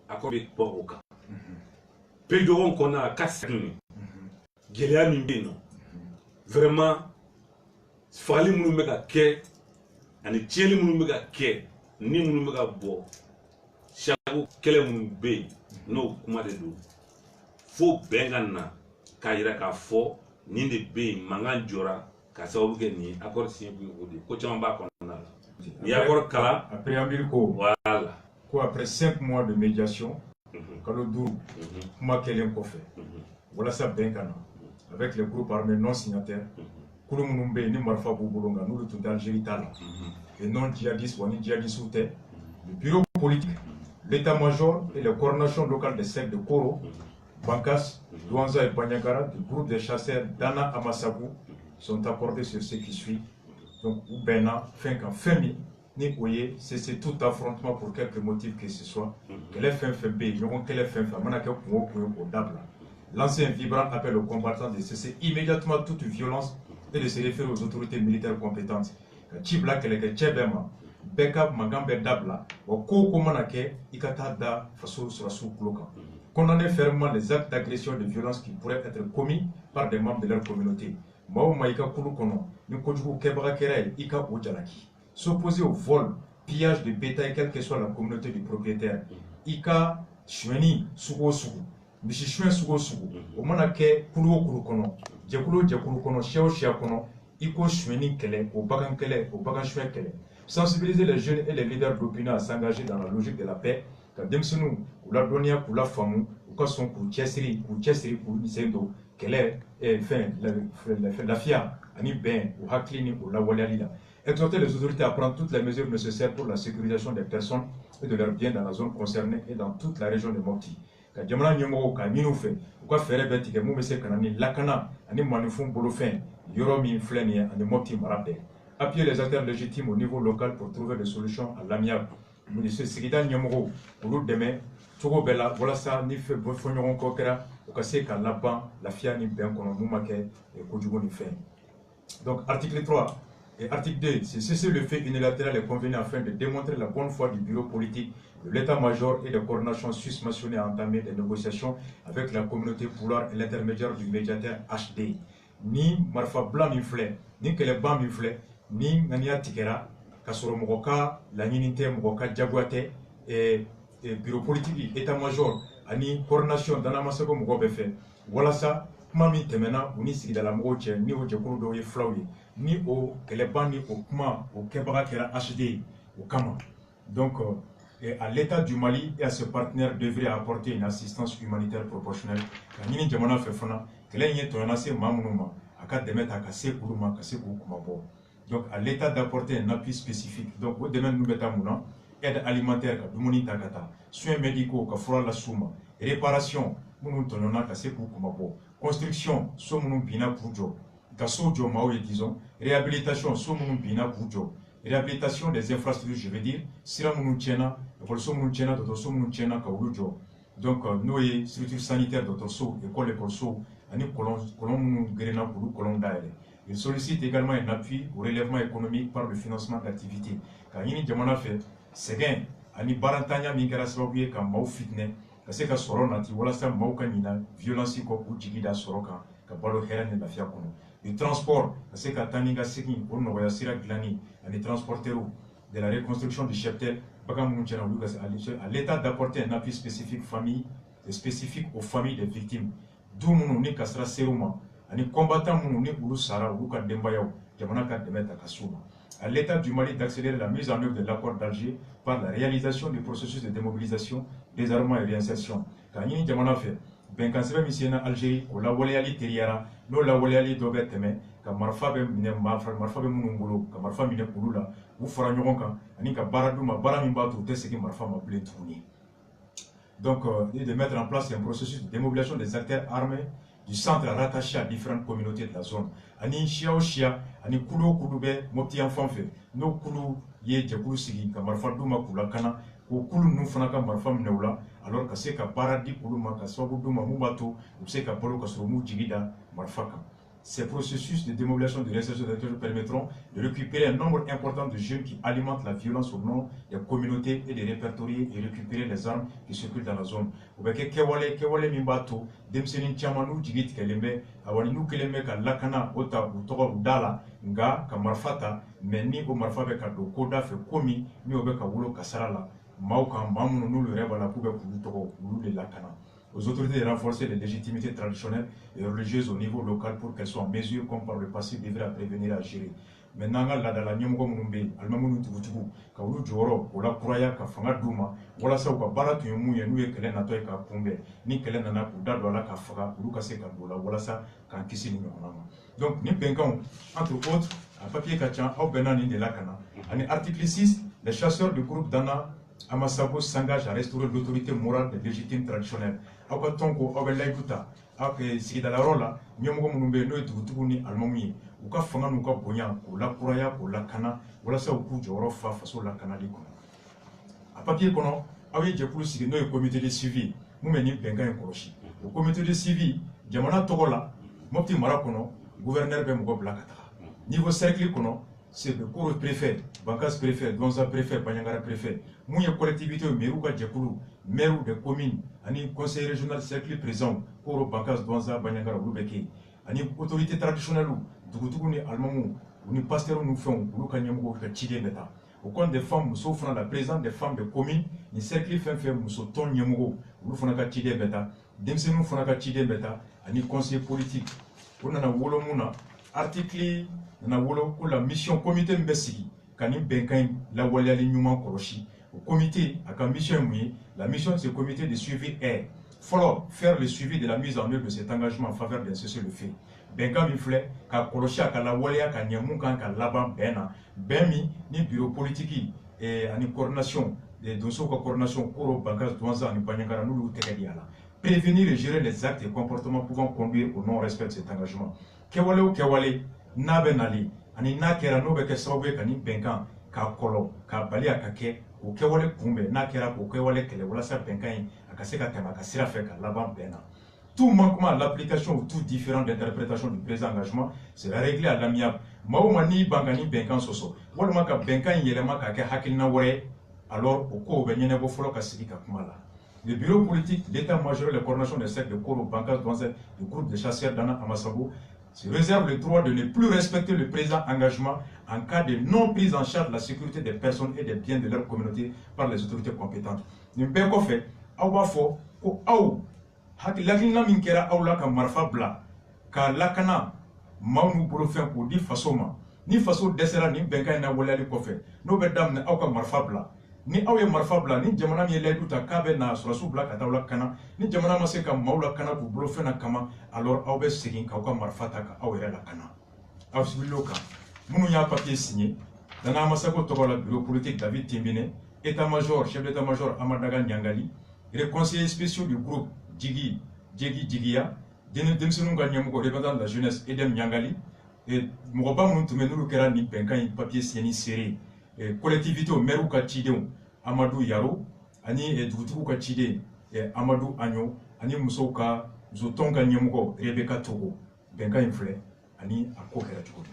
Accord B bon au cas. Pédoron kona 4 Guéléa min be non. Vraiment fali munu mega ke ani tieli munu mega ke ni munu mega bo chaque kele munu be no kuma de do fo bengana ka yira ka fo ni de be mangan jora ka sababu ke ni accord signé ko chama ba ko na ni accord kala après ambil ko voilà ko après 5 mois de médiation kalo duru kuma kelen ko fait wala sa bengana avec les groupes armés non signataires Kulu Munumbe ni Marfa Bouboulonga, nous le tout d'Algérie Tala, et non djihadistes ou ni djihadistes ou le bureau politique, l'état-major et les coordinations locales des sectes de Koro, Bankas, Douanza et Banyagara, du groupe des chasseurs Dana Amasabou, sont accordés sur ce qui suit. Donc, Oubena, Femi, ni Oye, cesser tout affrontement pour quelque motif que ce soit. Quel est FMFB, ils auront quel est FMFB, Manaka Pouo au Dabla. L'ancien vibrant appelle aux combattants de cesser immédiatement toute violence et de se référer aux autorités militaires compétentes. Chibla keleke chebema, beka magambe dabla, wa koko manake ikata da faso surasu kloka. Condamner fermement les actes d'agression et de violence qui pourraient être commis par des membres de leur communauté. Mao maika kulu kono, ni kojugu kebara kerel ika ojalaki. S'opposer au vol, pillage de bétail, quelle que soit la communauté du propriétaire. Ika shweni sugo sugu. Mishi shwen sugo sugu. O manake kulu kulu kono. Jekulu kono, shia kono, iko shweni kele, au bagan shwen kele. Sensibiliser les jeunes et les leaders d'opinion à s'engager dans la logique de la paix, car demsenu, ou la donia, ou la famu, ou quand son pour tchesseri, pour isendo, kele, et fin, la fia, ani ben, ou haklini, ou la walialila. Exhorter les autorités à prendre toutes les mesures nécessaires pour la sécurisation des personnes et de leurs biens dans la zone concernée et dans toute la région de Mopti. Ka jamana nyemo ka minu fe u ka fere betike mu bese kanani lakana ani manufun bolofen yoro min fleni ani Mopti marabe appuyer les acteurs légitimes au niveau local pour trouver des solutions à l'amiable monsieur Sigida nyemo pour demain togo bela voilà ça ni fe fonyon ko kera u ka se ka laban la fia ni ben kono mu make e ko jugo ni fe. Donc article 3 et article 2, c'est cesser le fait unilatéral et convenu afin de démontrer la bonne foi du bureau politique de l'état-major et de coordination susmentionnée à entamer des négociations avec la communauté Poular et l'intermédiaire du médiateur HD. Ni Marfa Blanc Mifle, ni Keleba Mifle, ni Nania Tikera, Kasoro Mogoka, la Ninite Mogoka Djabouate et bureau politique état-major, ani coordination dans la massacre Mogobefe. Voilà ça. Mami temena uni sigida la moche ni o jekuru do ye flawye ni o keleba ni o kuma o kebara kera HD au Kama. Donc à l'État du Mali et à ses partenaires devraient apporter une assistance humanitaire proportionnelle. Kanini jamana fefana kelenye to yanase mamunuma aka demet akase kuruma kase kumabo. Donc à l'État d'apporter un appui spécifique. Donc au domaine nous betamuna aide alimentaire ka dumuni takata, soins médicaux ka fura la souma, réparation munu tonona kase kumabo. Construction, somunu bina pujo. Kasojo maoye disons. Réhabilitation, somunu bina pujo. Réhabilitation des infrastructures, je veux dire. Sira munu tchena, école somunu tchena, doto somunu tchena kaurujo. Donc, nous, structure sanitaire, doto so, école so, ani colon munu grena pour colon d'aile. Il sollicite également un appui au relèvement économique par le financement d'activités. Car yini jamana fait, c'est gain, ani barantanya mingara sababuye ka mau fitne. Parce que soro nati wala sa mauka nina violence ko ku jigida soro ka balo herane la fia kono le transport parce que taninga seki on no ya sira glani ani transportero de la reconstruction du cheptel bagam munchana luga à l'état d'apporter un appui spécifique aux familles des victimes d'où munu ni kasra seruma ani combattant munu ni ulu sara ulu ka dembayaw jamana ka demeta kasuma. À l'État du Mali d'accélérer la mise en œuvre de l'accord d'Alger par la réalisation du processus de démobilisation, désarmement et réinsertion. Quand il y a un affaire, ben quand c'est mission en Algérie, ou la Waléali Teriara, non la Waléali Dobeteme, quand Marfabe Munungulo, quand Marfa Mine Pulula, ou Foranyoka, Anika Baradouma, Baramimba, tout ce qui Marfa m'a blé tourné. Donc, de mettre en place un processus de démobilisation des acteurs armés du centre rattaché à différentes communautés de la zone. Ani Chia o Chia, ani Kulo Kulube, Mopti Enfanfe, no Kulu Ye Jakulu Sigi, Kamarfa Duma Kulakana, ou Kulu Nufanaka Marfam Neula, alors que c'est qu'à Paradis Kuluma, Kaswabu Duma Mubato, ou c'est qu'à Polo Kasromu Jigida, Marfaka. Ces processus de démobilisation de l'insertion des territoires permettront de récupérer un nombre important de jeunes qui alimentent la violence au nom des communautés et de répertorier et récupérer les armes qui circulent dans la zone. Kewale Mimbato, Demsenin Chamanu Jigit Kelembe, Awaninou Kelembe ka Lakana, Ota, Utoga Udala, Nga, Kamarfata, Meni o Marfabe ka Dokoda fe Komi, ni Obeka Wulo Kasarala, Mauka Mamu nous le rêve à la poubelle pour Utogo, Ulu de Lakana. Aux autorités de renforcer les légitimités traditionnelles et religieuses au niveau local pour qu'elles soient en mesure, comme par le passé, d'œuvrer à prévenir et à gérer. Maintenant, là, dans la Nyamgo Mumbe, Almamunu Tubutubu, Kaulu Joro, Ola Kuraya, Kafanga Duma, Wala Sauka Baratu Yamu, Yanouye Kelen Natoy Kapumbe, ni Kelen Nana Kuda Dola Kafaga, Lukase Kabola, Wala Sa, Kankisi Ninonama. Donc, ni Benkan, entre autres, à papier Kachan, au Benani de Lakana. En article 6, les chasseurs du groupe Dana Amasabo s'engage à restaurer l'autorité morale des légitimes traditionnels. Aka tonko abe laiduta ake sigida la rola nyomo munumbe no tugutugu ni almami uka fanga nuka bonya ko la kuraya ko la kana wala sa ku joro fa faso la kana liko a papier kono awe je pour sigi no comité de suivi mumeni benga en koroshi au comité de suivi jamana togola mopti mara kono gouverneur be mugo blakata niveau cercle kono c'est le cours préfet, Bankas préfet, Donza préfet, Banyangara préfet, Mouya collectivité, Meruka Djekulu, maire des communes, Ani conseil régional cercle présent, Koro Bankas, Donza, Banyangara, Lubeke, Ani autorité traditionnelle, Dugutugu ni Almamou, ni pasteur nous font, Lukanyamu, Chide Beta. Au compte des femmes, nous offrons la présence des femmes des communes, ni cercle fait, nous sautons Yamugo, Lufanaka Chide Beta, Demsenou Fanaka Chide Beta, Ani conseil politique, on a Wolomuna, article. La mission comité Mbessigi, Kani Benkain, la Waliali Newman Koroshi. Au comité, à la mission Mouye, la mission de ce comité de suivi est faire le suivi de la mise en œuvre de cet engagement en faveur d'un cessez-le-feu. Benka Mifle, Ka Koroshi, Ka la Walia, Ka Nyamunkan, Ka Laban Bena, Bemi, ni bureau politique et en coordination, de son coordination, Koro Bankas, Douanza, ni Banyangara, nous Tekadiala. Prévenir et gérer les actes et comportements pouvant conduire au non-respect de cet engagement. Kewale ou Kewale, Nabe Nali, ani na kera no beke sababu kani benkan ka kolo ka bali akake o kewale kumbe na kera ko kewale kele wala sa benkan akaseka tema ka sira fe ka laban bena. Tout manquement à l'application ou tout différent d'interprétation du présent engagement sera réglé à l'amiable. Mauma ni bangani benkan soso. Wala maka benkan yelema ka ke hakilina wore alors au ko benyene bo folo ka sigi ka kumala. Le bureau politique d'état-major de la coordination des sectes de Koro Bankas Douanza du groupe de chasseurs d'Ana Amasabo se réserve le droit de ne plus respecter le présent engagement en cas de non prise en charge de la sécurité des personnes et des biens de leur communauté par les autorités compétentes. Nous avons fait, Awafo, ko Aou, Hakilakina Minkera Aula ka Marfa Bla, ka Lakana, Maunu Bolofen ko di Fasoma, ni Faso Desera ni Benka na Walali Kofe, no bedam na Auka Marfa Bla. Ni awe marfa bla ni jamana mi ledu ta kabe na surasu bla ka tawla kana ni jamana ma se ka maula kana ku blo fena kama alors aw be sigin ka ka marfa ta ka aw yere la kana aw sibilo ka munu ya papier signé dana masako to la bureau politique David Timbine état-major chef d'état-major Amadaga Nyangali les conseillers spéciaux du groupe Jigia Demsenu Ganyamu ko représentant de la jeunesse Edem Nyangali et Mogoba mun tumenu lu kera ni benkan papier signé serré collectivité au maire Kachideo Amadou Yaro ani Dugutugu Kachide Amadou Agno ani Musoka Zotonga Nyemugo Rebecca Togo Benka Infle ani Ako Heratuko.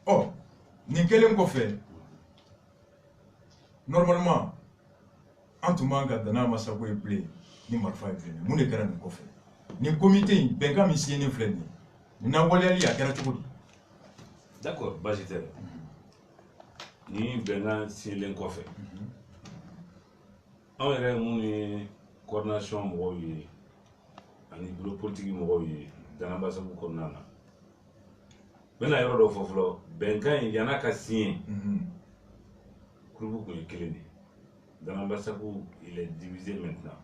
Oh, Ninkelem Kofe normalement Antumanga Dana Masago et Blé ni Marfa et Vene Mounekara Nkofe ni comité Benka Missien Infle ni Nawaliali à Keratuko. D'accord, Bagitaire. Ni benga silen kofé on yɛrɛ mun ye coordination mɔgɔw ye ani bureau politique mɔgɔw ye Danabasabu kɔnɔna na bɛna yɔrɔ dɔ fɔ fɔlɔ bɛnkan in yana ka signé groupe kun ye kelen de Danabasabu il est divisé maintenant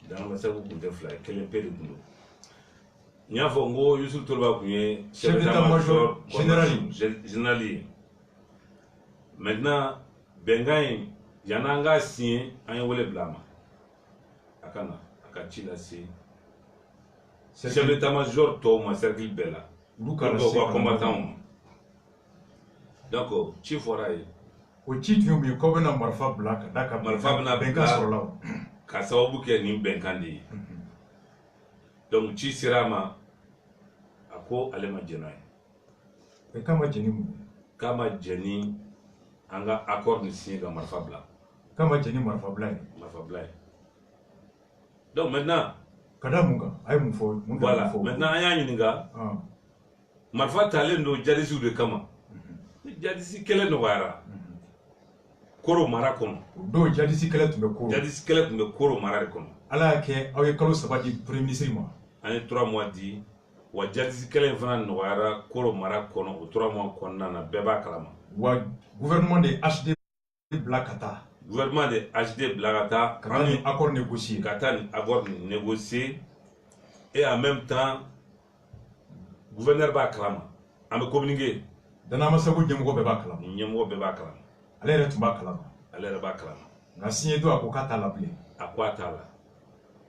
Danabasabu kun tɛ fila ye kelen pe de kun don n y'a fɔ n ko Yusuf Toloba kun ye chef d'état-major général ye. Maintenant, Bengaï, Yananga signé un wole blama. Akana, Akachila c'est chef d'état-major to ma cercle bella ko combattant donc chief waray o chief yo mi ko bena marfa black daka marfa bena benka sorlaw ka sababu ke ni benkandi donc ci sirama ako alema jenay e kama jeni mu kama jeni anga accord ni signé ga marfa black kama jeni marfa black donc maintenant kada munga ay mu fo voilà maintenant aya nyinga marfa talendo jadisi de kama jadisi kele no wara koro mara kono do jadisi kele tumbe koro mara kono ala ke aw ye kalo sabati premier ministre ma ani 3 mois di wa jadisi kele fana no wara koro mara kono o 3 mois konna na beba kalama wa gouvernement de HD Blakata kata ni accord négocié et en même temps gouverneur ba kalama am communiquer dana masabu nyemgo be ba kalama ale re tumba kalama na signé do ako kata la blé akwa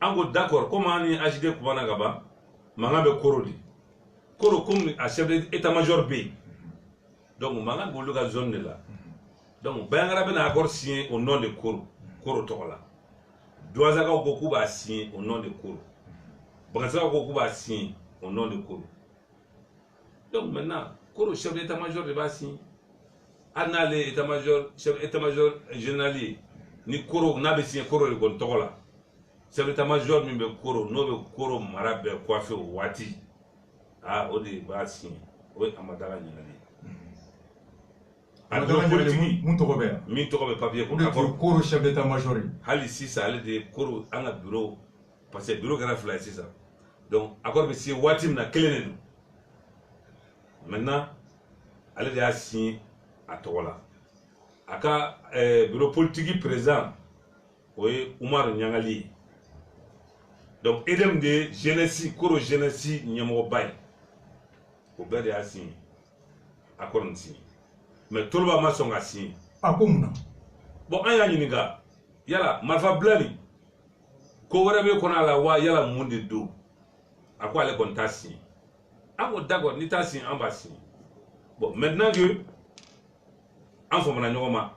ango d'accord comment ni HD kubana gaba manga be korodi koro comme a chef d'état-major B donc manga golu ga zone là donc Bangara ben accord signé au nom de Koro Tokola. Douazaga Koku va signer au nom de Koro. Bangazaga Koku va signer au nom de Koro. Donc maintenant, Koro chef d'état-major de Bassi, Anale état-major, chef d'état-major général, ni Koro n'a signé Koro le Tokola. Chef d'état-major mimbe Koro, no Koro marabe coiffé au Wati. Ah, Ode Bassi, oui, Amadara Nyanali. Mun tɔgɔ bɛ yan min tɔgɔ bɛ papier ko d'accord koro chef d'état-major hali sisan ale de koro an ka bureau parce que bureau kɛra fila ye sisan donc accord bɛ se waati min na kelen de don maintenant ale de y'a signé a tɔgɔ la a ka bureau politique président o ye Umaru Ɲangali ye donc EDM de jeunesse koro jeunesse ɲɛmɔgɔba ye o bɛɛ de y'a signé accord nin signé mais tout le monde m'a son assis. Ah, comment? Bon, un y'a yala, marfa blani. Kowerebe kona la wa yala monde do. À quoi elle est tassi? Ah, bon, d'accord, ni tassi en bassi. Bon, maintenant que, en forme de n'yoma,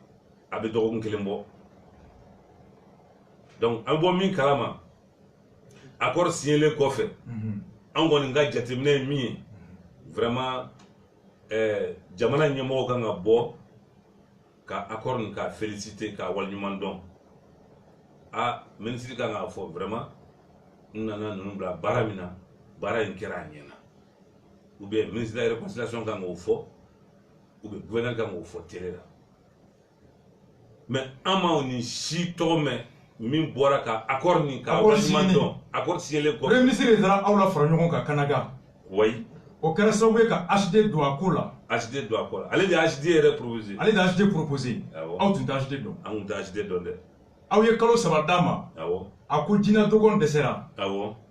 avec Dogon Kelembo. Donc, un bon min kalama. Accord signé le coffre. En gon nga jatemne mi. Vraiment. Jamana ɲɛmɔgɔ kan ka bɔ ka accord nin ka féliciter ka waliɲuman dɔn ministre kan k'a fɔ vraiment n nana ninnu bila baara min na baara in kɛra a ɲɛna ou bien ministre de la réconciliation kan k'o fɔ ou bien gouverneur kan k'o fɔ télé la mais an ma nin si tɔgɔ mɛn min bɔra ka accord nin ka waliɲuman dɔn accord signé kɔ premier ministre de taara aw la fara ɲɔgɔn kan Kanaga oui o kɛra sababu ye ka HD don a ko la HD don a ko la ale de HD yɛrɛ proposé ale de HD proposé aw tun tɛ HD dɔn an tun tɛ HD dɔn dɛ aw ye kalo 3 d'a ma a ko Jina Dogon dɛsɛra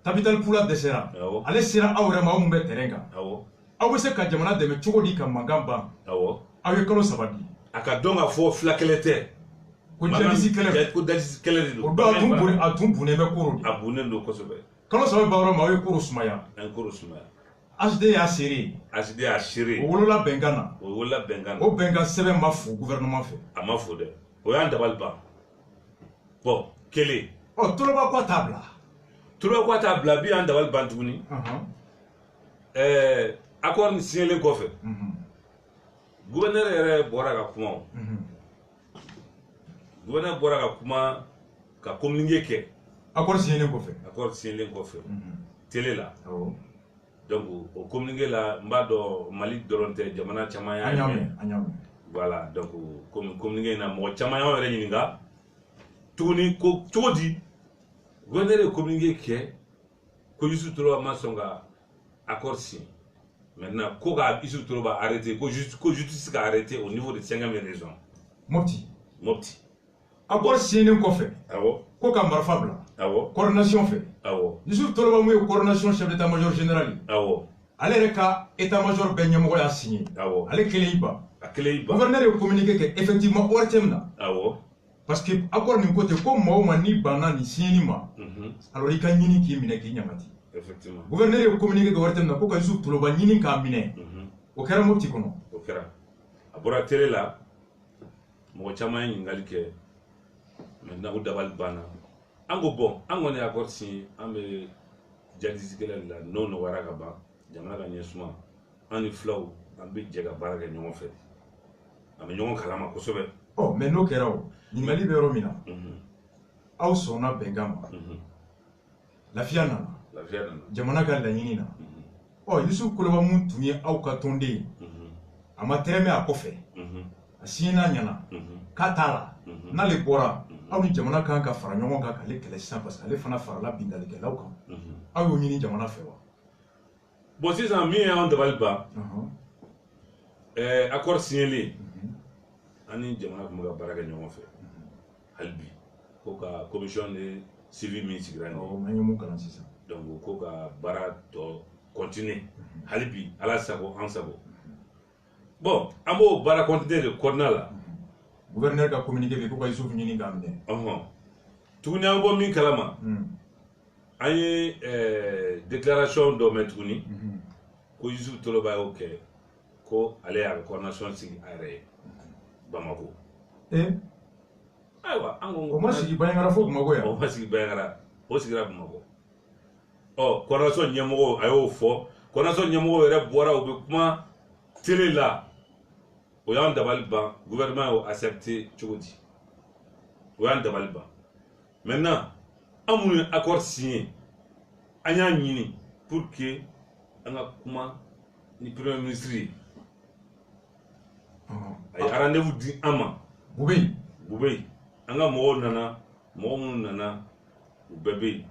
Tabital Pula dɛsɛra ale sera aw yɛrɛ ma aw mun bɛ terrain kan aw bɛ se ka jamana dɛmɛ cogo di ka mankan ban aw ye kalo 3 di a ka dɔn ka fɔ fila kɛlɛ tɛ ko jadisi kɛlɛ de don o don a tun bunnen bɛ Koro a bunnen don kosɛbɛ kalo 3 b'a yɔrɔ ma aw ye Koro sumaya HD y'a serré. HD y'a serré. O wolola bɛnkan na. O wolola bɛnkan na. O bɛnkan sɛbɛn ma fo gouvernement fɛ. A ma fo dɛ. O y'an dabali ban. Bon, kelen. Ɔ Toloba ko t'a bila. Toloba ko t'a bila bi y'an dabali ban tuguni. Accord nin signé kɔfɛ. Gouverneur yɛrɛ bɔra ka kuma o. Gouverneur bɔra ka kuma ka communiqué kɛ. Accord signé kɔfɛ. Accord signé kɔfɛ. Télé la. Donc au communiqué la n b'a dɔn Mali dɔrɔn tɛ jamana caman y'a mɛn voilà donc communiqué in na mɔgɔ caman y'anw yɛrɛ ɲininka tuguni ko cogo di gouverneur ye communiqué kɛ ko Youssou Toloba ma sɔn ka accord signé maintenant ko ka Youssou Toloba arrêté ko justice ka arrêté au niveau de 5e région Mopti accord signé kɔfɛ ko ka marifa bila coordination fɛ Youssou Toloba mun ye coordination chef d'état-major général ale yɛrɛ ka état-major bɛɛ ɲɛmɔgɔ y'a signé ale kelen y'i ban gouverneur ye communiqué kɛ effectivement wari tɛ min na parce que accord nin ko tɛ ko maa o maa n'i banna nin signé ma alors i ka ɲini k'i minɛ k'i ɲagati effectivement gouverneur ye communiqué ko wartem na ko ka Yusuf Toloba ñini ka miné o kera mopti kono o kera abora télé la mo chama ngali ke maintenant o dabal bana ango bon ango ne accord si ambe jadisi kala la non no wara ka ba jamana ka nyesuma ani flow ambe jega baraka ñongo fe ambe ñongo kalama ko sobe oh mais no kera o ningali be romina aw sona bengama lafiya nana jamana ka laɲini na Yusuf Toloba mun tun ye aw ka tɔnden a ma tɛrɛmɛ a kɔfɛ a siɲɛna ɲana k'a t'a la n'ale bɔra aw ni jamana kan ka fara ɲɔgɔn kan k'ale kɛlɛ sisan parce que ale fana farala bindalikɛlaw kan aw y'o ɲini jamana fɛ wa bon sisan min y'anw dabali ban accord signé ani jamana tun bɛ ka baara kɛ ɲɔgɔn fɛ hali bi ko ka commission de civil min sigira nin an ye mun kalan sisan donc ko ka baara tɔ continuer hali bi ala sago an sago bon an b'o baara continuer de kɔnɔna la gouverneur ka communiqué bɛ ko ka Yusuf ɲini k'a minɛ tuguni an bɔ min kalama an ye déclaration dɔ mɛn tuguni ko Yusuf Toloba y'o kɛ ko ale y'a ka coordination sigi a yɛrɛ ye Bamako ayiwa an ko o ma sigi Baɲangara fo Bamako yan o ma sigi Baɲangara o sigira Bamako coordination ɲɛmɔgɔ a y'o fɔ coordination ɲɛmɔgɔ yɛrɛ bɔra u bɛ kuma télé la o y'an dabali ban gouvernement y'o accepté cogo di o y'an dabali ban maintenant an minnu ye accord signé an y'a ɲini pour que an ka kuma ni premier ministre ye a ye rendez-vous di an ma Bubey an ka mɔgɔw nana mɔgɔ minnu nana u bɛɛ bɛ yen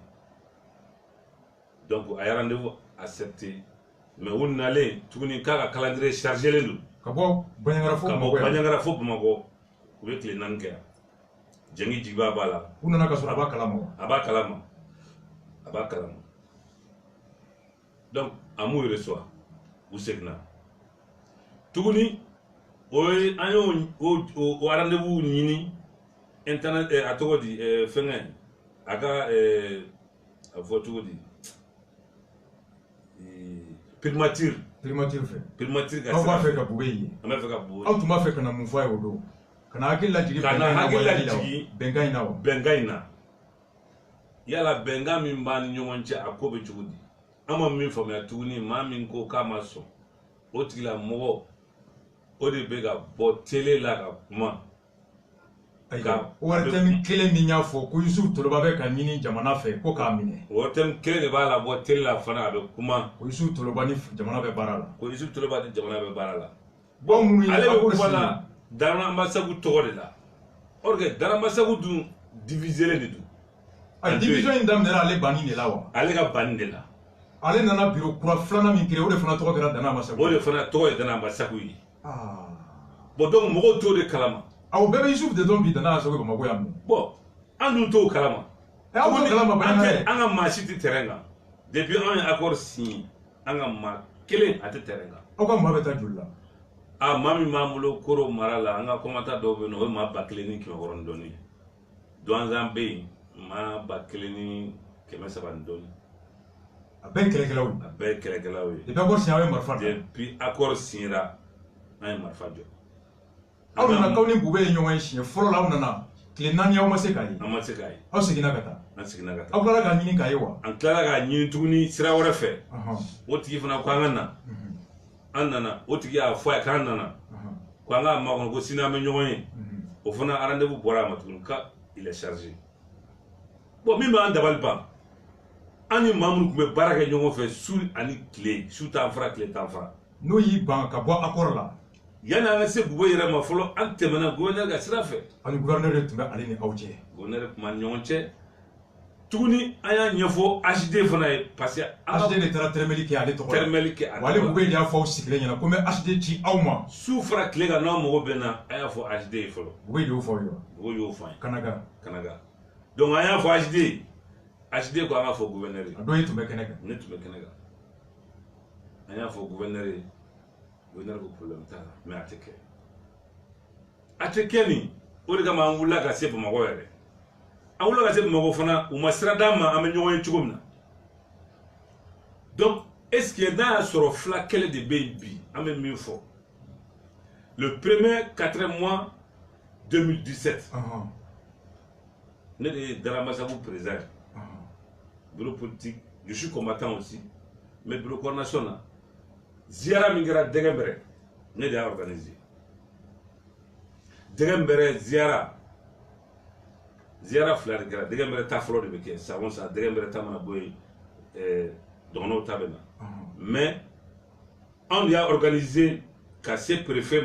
donc a ye rendez-vous accepté mais u nalen tuguni k'a ka calendrier chargé len don ka bɔ Baɲangara fo Bamakɔ u bɛ tile 4 kɛ yan Jɛngi Jigiba b'a la u nana ka sɔrɔ a b'a kalama a b'a kalama donc a m'u reçoit u seginna tuguni o ye an y'o rendez-vous ɲini internet a tɔgɔ di fɛngɛ a ka a fɔ cogo di primature fɛ aw b'a fɛ ka Bubey ye an b'a fɛ ka Bubey aw tun b'a fɛ ka na mun fɔ a ye o don ka na hakili lajigi bɛnkan in na yala bɛnkan min b'an ni ɲɔgɔn cɛ a ko bɛ cogo di an ma min faamuya tuguni maa min ko k'a ma sɔn o tigilamɔgɔ o de bɛ ka bɔ télé la ka kuma o thème kelen min y'a fɔ ko Yusuf Toloba bɛ ka ɲini jamana fɛ ko k'a minɛ o thème kelen de b'a la bɔ télé la fana a bɛ kuma ko Yusuf Toloba ni jamana bɛ baara la bon ale bɛ kuma la Darama Masagu tɔgɔ de la or que Darama Masagu dun divisé de don division in daminɛra ale banni de la wa ale ka banni de la ale nana bureau kura filanan min créé o de fana tɔgɔ kɛra Darama Masagu o de fana tɔgɔ ye Darama Masagu ye bon donc mɔgɔw t'o de kalama aw bɛɛ bɛ Yusuf de dɔn bi Darama Masagu Bamako yan nɔ bon an dun t'o kalama aw t'o kalama Baɲangara an ka maa si tɛ terrain kan depuis an ye accord signé an ka maa kelen a tɛ terrain kan aw ka maa bɛ taa joli la maa min b'an bolo Koro mara la an ka commandant dɔw bɛ yen nɔ o ye maa 1000 ni 600 dɔɔnin ye douanzan bɛ yen maa 1000 ni 300 dɔɔnin a bɛɛ ye kɛlɛkɛlaw ye depuis accord signé aw ye marifa jɔ depuis accord signé an ye marifa jɔ aw nana k'aw ni Bubey ye ɲɔgɔn ye siɲɛ fɔlɔ la aw nana tile 4 aw ma se k'a ye an ma se k'a ye aw seginna ka taa aw tilala k'a ɲini k'a ye wa an tilala k'a ɲini tuguni sira wɛrɛ fɛ o tigi fana ko an ka na an nana o tigi y'a fɔ a ye k'an nana ko an k'a makɔnɔ ko sini an bɛ ɲɔgɔn ye o fana rendez-vous bɔra a ma tuguni ka il est chargé bon min b'an dabali ban an ni maa minnu tun bɛ baara kɛ ɲɔgɔn fɛ su ani tile su t'an fara tile t'an fara n'o y'i ban ka bɔ accord la yanni an ka se Bubey yɛrɛ ma fɔlɔ an tɛmɛna gouverneur ka sira fɛ ani gouverneur de tun bɛ ale ni aw cɛ gouverneur tun b'an ni ɲɔgɔn cɛ tuguni an y'a ɲɛfɔ HD fana ye parce que HD de taara tɛrɛmɛli kɛ ale tɔgɔ la tɛrɛmɛli kɛ wa ale Bubey de y'a fɔ aw sigilen ɲɛna ko n bɛ HD ci aw ma su fara tile kan n'aw mago bɛ n na a y'a fɔ HD ye fɔlɔ Bubey de y'o fɔ aw ye wa Bubey y'o fɔ an ye Kanaga donc an y'a fɔ HD ko an k'a fɔ gouverneur ye a dɔ ye tun bɛ kɛnɛ kan ne tun bɛ kɛnɛ kan an y'a fɔ gouverneur ye gouverneur ko problème t'a la mais a tɛ kɛ nin o de kama an wulila ka se Bamakɔ yɛrɛ an wulila ka se Bamakɔ fana u ma sira d'an ma an bɛ ɲɔgɔn ye cogo min na Donc, est-ce qu'il y a un sur flac quel est des baby en même mieux fort? Le premier 4 mois 2017. Nous sommes dans la Massabou présent. Bureau politique, je suis combattant aussi. Mais bureau coordination, Ziara Mingra Degembere, nous sommes organisé. Degembere Ziara. Ziara Flagra, Degembere Taflo de Beke, ça va ça, Degembere Tamanaboy, dans nos tabernes. Mais on y a organisé cassé préfet,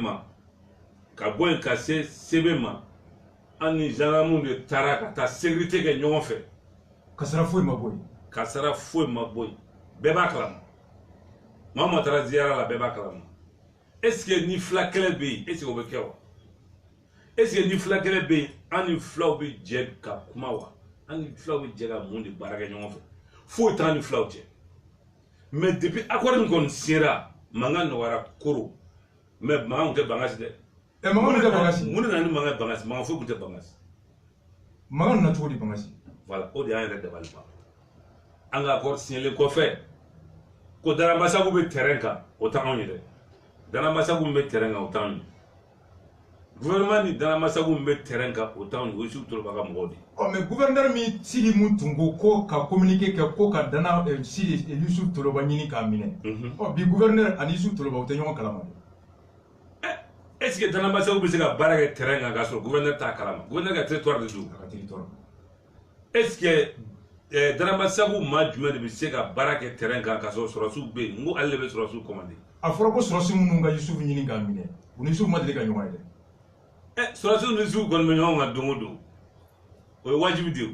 Kaboy cassé CBMA. Ani jaramu de taraka ta sécurité que nous fait. Kasara fouille ma boy. Kasara fouille ma boy. Beba klam. Maman tara ziara la beba klam. Est-ce que ni flakele bi? Est-ce que vous voyez? Est-ce que ni flakele bi? Ani flau bi jeg ka kumawa. Ani flau bi jeg a mundi baraka nous fait. Faut tant ni flau je. Mais depuis accord nous kon sira mangan no wara koro. Mais mangan ke bangasi de. E magan na bangasi. Mun na ni magan bangasi, magan fo kunte bangasi. Magan na todi bangasi. Voilà, au dernier de développement. On a encore signé le fait. Ko dara masagu be terrain ka autant on yire. Dara masagu be terrain ka autant. Gouvernement ni dara masagu be terrain ka autant on aussi tout baga modi. Oh mais gouverneur mi sidi mutungo ko ka communiquer ko ka dana sidi Youssouf Toloba nyini ka mine. Oh bi gouverneur ani Youssouf Toloba utenyo kalama. Est-ce que dans la masse où vous avez barré terrain à gaz, le gouverneur t'a calmé, le gouverneur a territoire de jour. Est-ce que dans la masse où ma jument de monsieur a barré terrain à gaz sur la sous B, nous allons sur la sous commandé. A fora ko sur la sous munga Youssouf nyini ka mine. Uni sous ma de ka nyoma ide. Sur la sous nous sous kon menyo nga dongodo. O wajibi dio.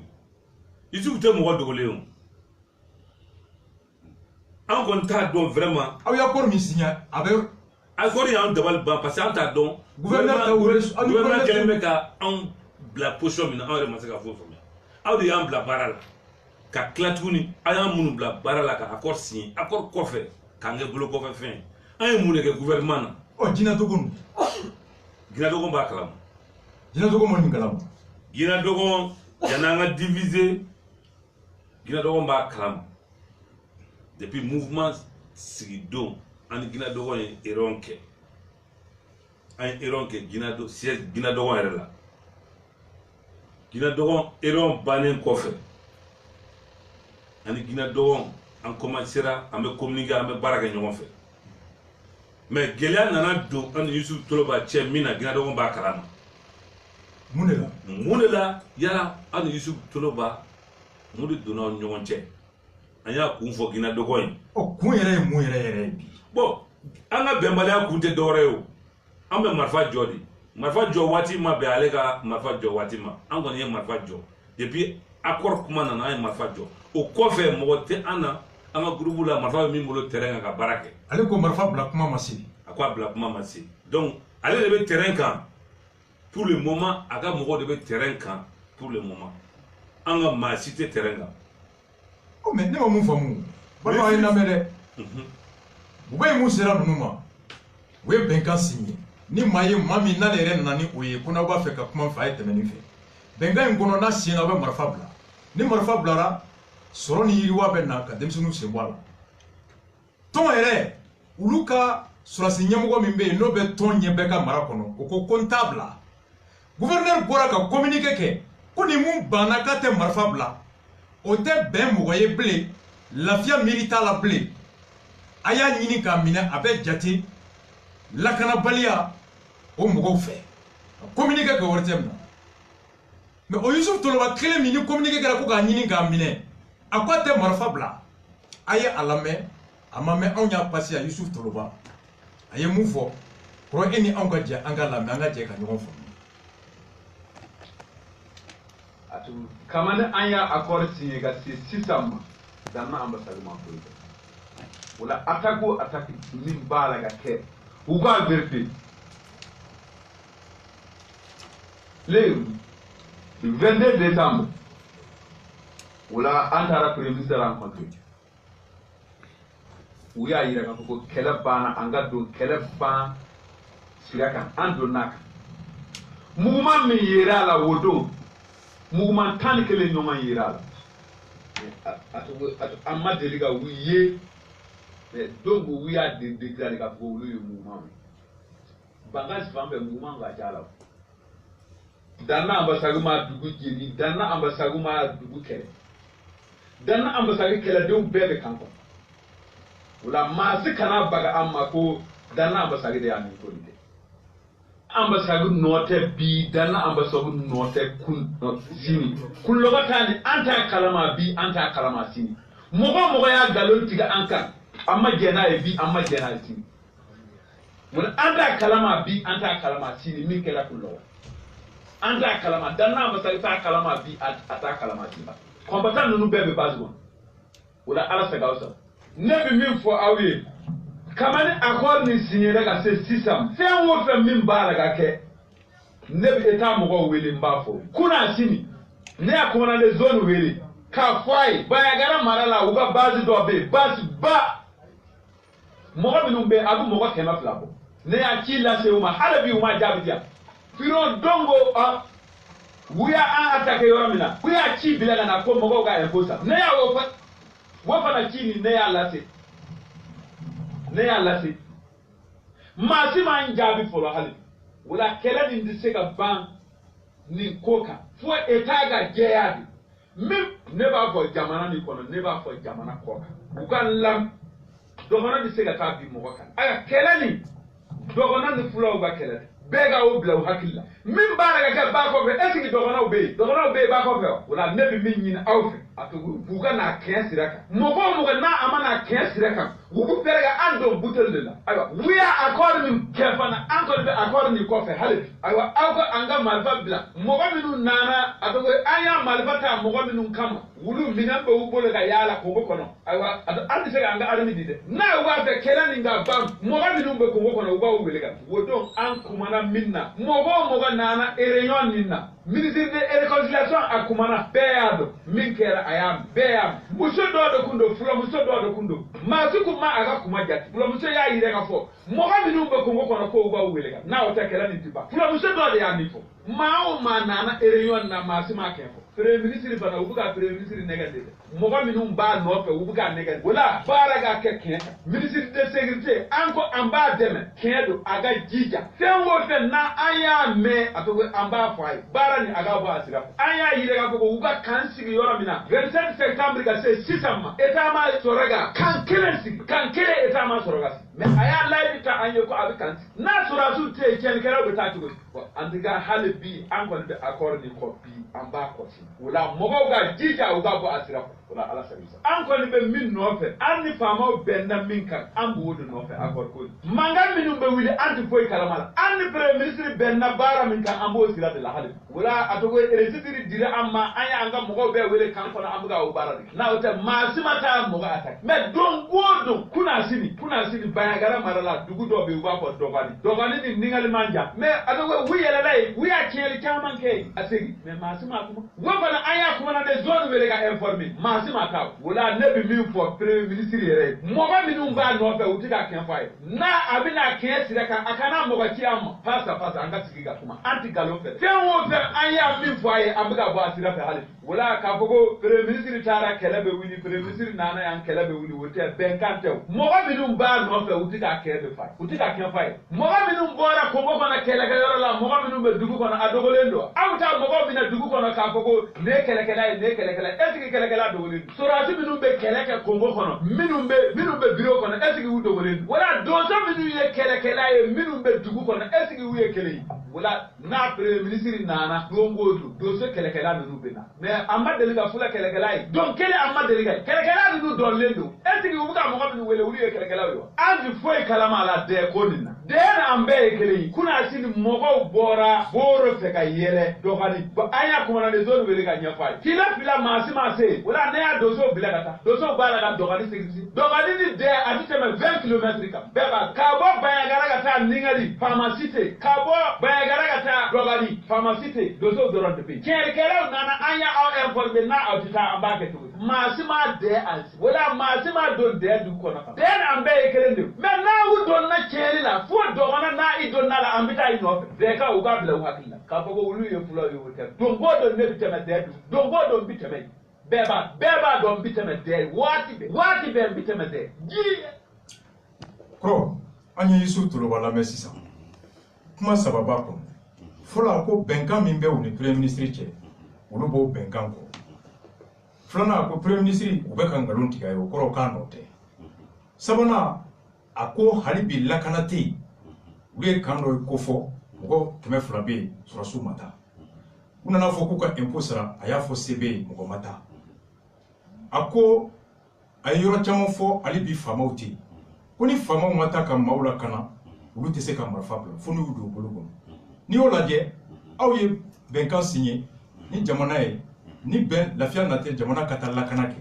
Youssouf te mo do leon. En contact donc vraiment. Ah oui encore mi signa avec encore il y a un double ban parce que t'as donc gouverneur quel mec a en la position maintenant en remonter à vous former a de yam bla barala ka klatuni ayam munu bla barala ka accord signé accord kofé ka nge blo kofé fin ay munu ke gouvernement oh dina dogon ba kalam dina dogon mo ngalam dina dogon yananga diviser dina dogon ba kalam depuis mouvement Sigidon ani gina dogon eronke an eronke gina do siège gina dogon era la gina dogon eron banen kofe ani gina dogon en commencera à me communiquer à me baraka ñogon fe mais gelia nana do an Youssouf Toloba che mina gina dogon ba kalama munela yala an Youssouf Toloba mudu dona ñogon che anya kun fo gina dogon o kun yere mu yere bi. Bon, on a bien malé à coûter d'oreo. On a marfa jodi. Marfa jo wati ma be alega marfa jo wati ma. On connaît marfa jo. Depuis accord comment on a marfa jo. Au coffre moté ana on a groupe la marfa mi molo terrain à barake. Allez ko marfa bla kuma masi. À quoi bla kuma masi. Donc allez le terrain quand pour le moment aga mo de terrain quand pour le moment. On a ma cité terrain quand. Oh mais ne ma mu famu. Ba ma ina mede. Vous voyez, nous sommes nous. Vous avez bien signé. Ni maye mami na le ren nani oye kuna ba fe ka kuma fa ete meni fe. Benga ngono na sina ba marfabla. Ni marfabla ra soro ni yiriwa be na ka demsunu se wala. Ton ere uluka sura sinyamgo mimbe no be ton nyebe ka marakono ko comptable. Gouverneur bora ka communiquer ke ko ni mun banaka te marfabla. O te ben mo ye blé, la fia milita la blé. Aya nyini ka mina abe jati lakana balia o mogo fe communiquer ka wortem na mais o Youssouf Toloba kele mini communiquer ka ko ka nyini ka mine akwate marfa bla aya alame amame onya passer à Youssouf Toloba aye mufo ko eni anga je anga lame anga je ka nyonfo atu kamane anya accord signé ga système dans ma ambassade ma ko wala attaque min bala ga ke ou va vérifier le 22 décembre wala antara premier ministre rencontré ou ya yira ko kele bana anga do kele ban siraka ando nak mouvement mi yira la wodo mouvement tan kele nyoma yira la atu amma deliga wiye donc we are the déclaré ka fo lu mouvement bagage fambe mouvement ga jala danna ambasaguma dugu jeni danna ambasaguma dugu kele danna ambasagi kele do bebe kanko wala masi kana baga amma ko danna ambasagi de yani ko de ambasagu note bi danna ambasagu note kun sini kun logatani anta kalama bi anta kalama sini mogo ya galon tiga ankan amma jena e bi amma jena sini mun anta kalama bi anta kalama sini min kera kullo anta kalama danna ambasagu ta kalama bi ata kalama sini combattant nunu bebe bazgo wala ala sagawsa nebi min fo awi kamani accord ni signé daga c'est 600 fait wo fe min ba daga ke nebi eta mogo wele mbafo kuna sini ne akona le zone wele ka fai baya gara marala uga base do be base ba mogo minun be abu mogo kema flabo ne akila se uma halabi uma jabidia firo dongo a wuya an attaque yoromina wuya ci bilaga na ko mogo ga imposa ne ya wo fa na chini ne ya lase ne ya lase masi man jabi folo hali wala kela ni ndisega ban ni koka fo etaga jeyadi mim ne ba fo jamana ni kono ne ba fo jamana koka ukan lam dogona ndisega ka bi mo kan aya kela ni dogona ni fulo ba kela bega o bla hakilla min baraga ka ba ko be esigi dogona o be ba ko be wala nebi min yin awfe atugu buga na kensiraka mo na amana kensiraka wubu berga ando butellela aywa wiya accord min kefana encore be accord ni ko fe hale aywa awko anga malfa bla mo minu nana atugu aya malfa ta mo minu kama wulu minambe wubole ga yala ko kono aywa andi se anga adami dide na wa fe kelani nga bam mo minu be ko kono uba wubelega wodon an kumana minna mo nana ereyon ninna ministre de réconciliation akumana beado minkera ayam beam muso do kundo fulo muso do kundo masuku ma aga kuma jati fulo muso ya yire ka fo mo ga minu be ko kono ko uba wubelega na o takela ni tiba fulo muso do ya nifo ma o ma nana ereyon na masima kefo premier ministre bana ubuka premier ministre negande mo ga minu ba no fe ubuka negande wala baraga keke ministre de sécurité anko amba deme kedo aga jija fengo fe na aya me atogo amba fai bara ni aga bo asira aya yire ga ko uga kan sigi yoro mina 27 septembre ga se sisama etama soraga kan kele etama soraga me aya live ta anyo ko abi kan na sura su te ken kera go ta tugo andiga halibi anko de accord ni ko bi amba ko wala mogo ga jija uga bo asira wala ala sabisa anko ni be min no fe anni fama benda min kan ambo do no fe accord ko manga minu be wili anti foy kalamala anni premier ministre benna bara min kan ambo sira de la halibi wala atogo resitiri dire amma anya anga mogo be wele kan kono ambuga o bara de na wote masimata mogo attack me don godo kuna sini bayagara marala dugu do be uba ko dogani ni ningali manja me atogo wiyele lay wiya keli chaman ke asegi me masima kuma wabana aya kuma na de zone wele ga informer masima ka wala nebi min fo premier ministre yere mogo minun ba no fe utika ken fay na abina ken sire kan akana mogo kiam pasa anga sigiga kuma anti galo fe tenwo fe aya min fo ay ambuga bo asira fe hali wala ka fogo premier ministre tara kelebe wini premier ministre nana yan kelebe wini wote benkante mogo minun ba no fe utika ken fay mogo minun bora ko bo na keleke yoro la mogo minun be dugu kono adogolendo awta mogo mina dugu kono ka fogo ne kelekela esiki kelekela dogolendo sorati minun be keleke kongo kono minun be biro kono esiki wu dogolendo wala dozo minun ye kelekela ye minun be dugu kono esiki wu ye kele wala na premier ministre nana dongodu dozo kelekela minun be na me amma deliga fula kelekela yi don kele amma deliga kelekela minun don lendo esiki wu ka mogo minun wele wu ye kelekela yo andi foi kalama la de konina de na ambe kele kuna sini mogo boro fe ka yele dogani aya kuma na de zone wele ka nyafai fila masima se wala ne ya dozo bilagata dozo balaga dogani sekisi dogani ni de atiteme 20 km ka beba kabo bayagara gata ningari pharmacite kabo bayagara gata dogani pharmacite dozo doron de pe kere nana anya au informe na autita ambake to masima de as wala masima don de du kona ka den ambe kele ndu me na wu don na kere la fo dogana na idon na la ambita ino de ka uga bla wakilla ka fogo wulu ye fulo yo wote don godo ne biteme de don godo biteme beba don biteme de wati be biteme de ji Kro, anya Yusuf Toloba la mesisa. Kuma sababa ko. Fola ko benkan min be o ni premier ministre che. Olu bo benkan ko. Flana ko premier ministre u be kan galon tiga yo koro kan note. Sabana ako halibi lakanati. Uye kando ko fo ko keme flabe surasu mata. Unana fo ko ka impôt sara aya fo CB mo mata. Ako ayoro chamo fo alibi famauti. Koni fama mata ka maula kana ulu te se ka marfa plan fo nu do bologo. Ni o laje aw ye benkan signé ni jamana ye ni ben lafiya natel jamana kata lakana ke.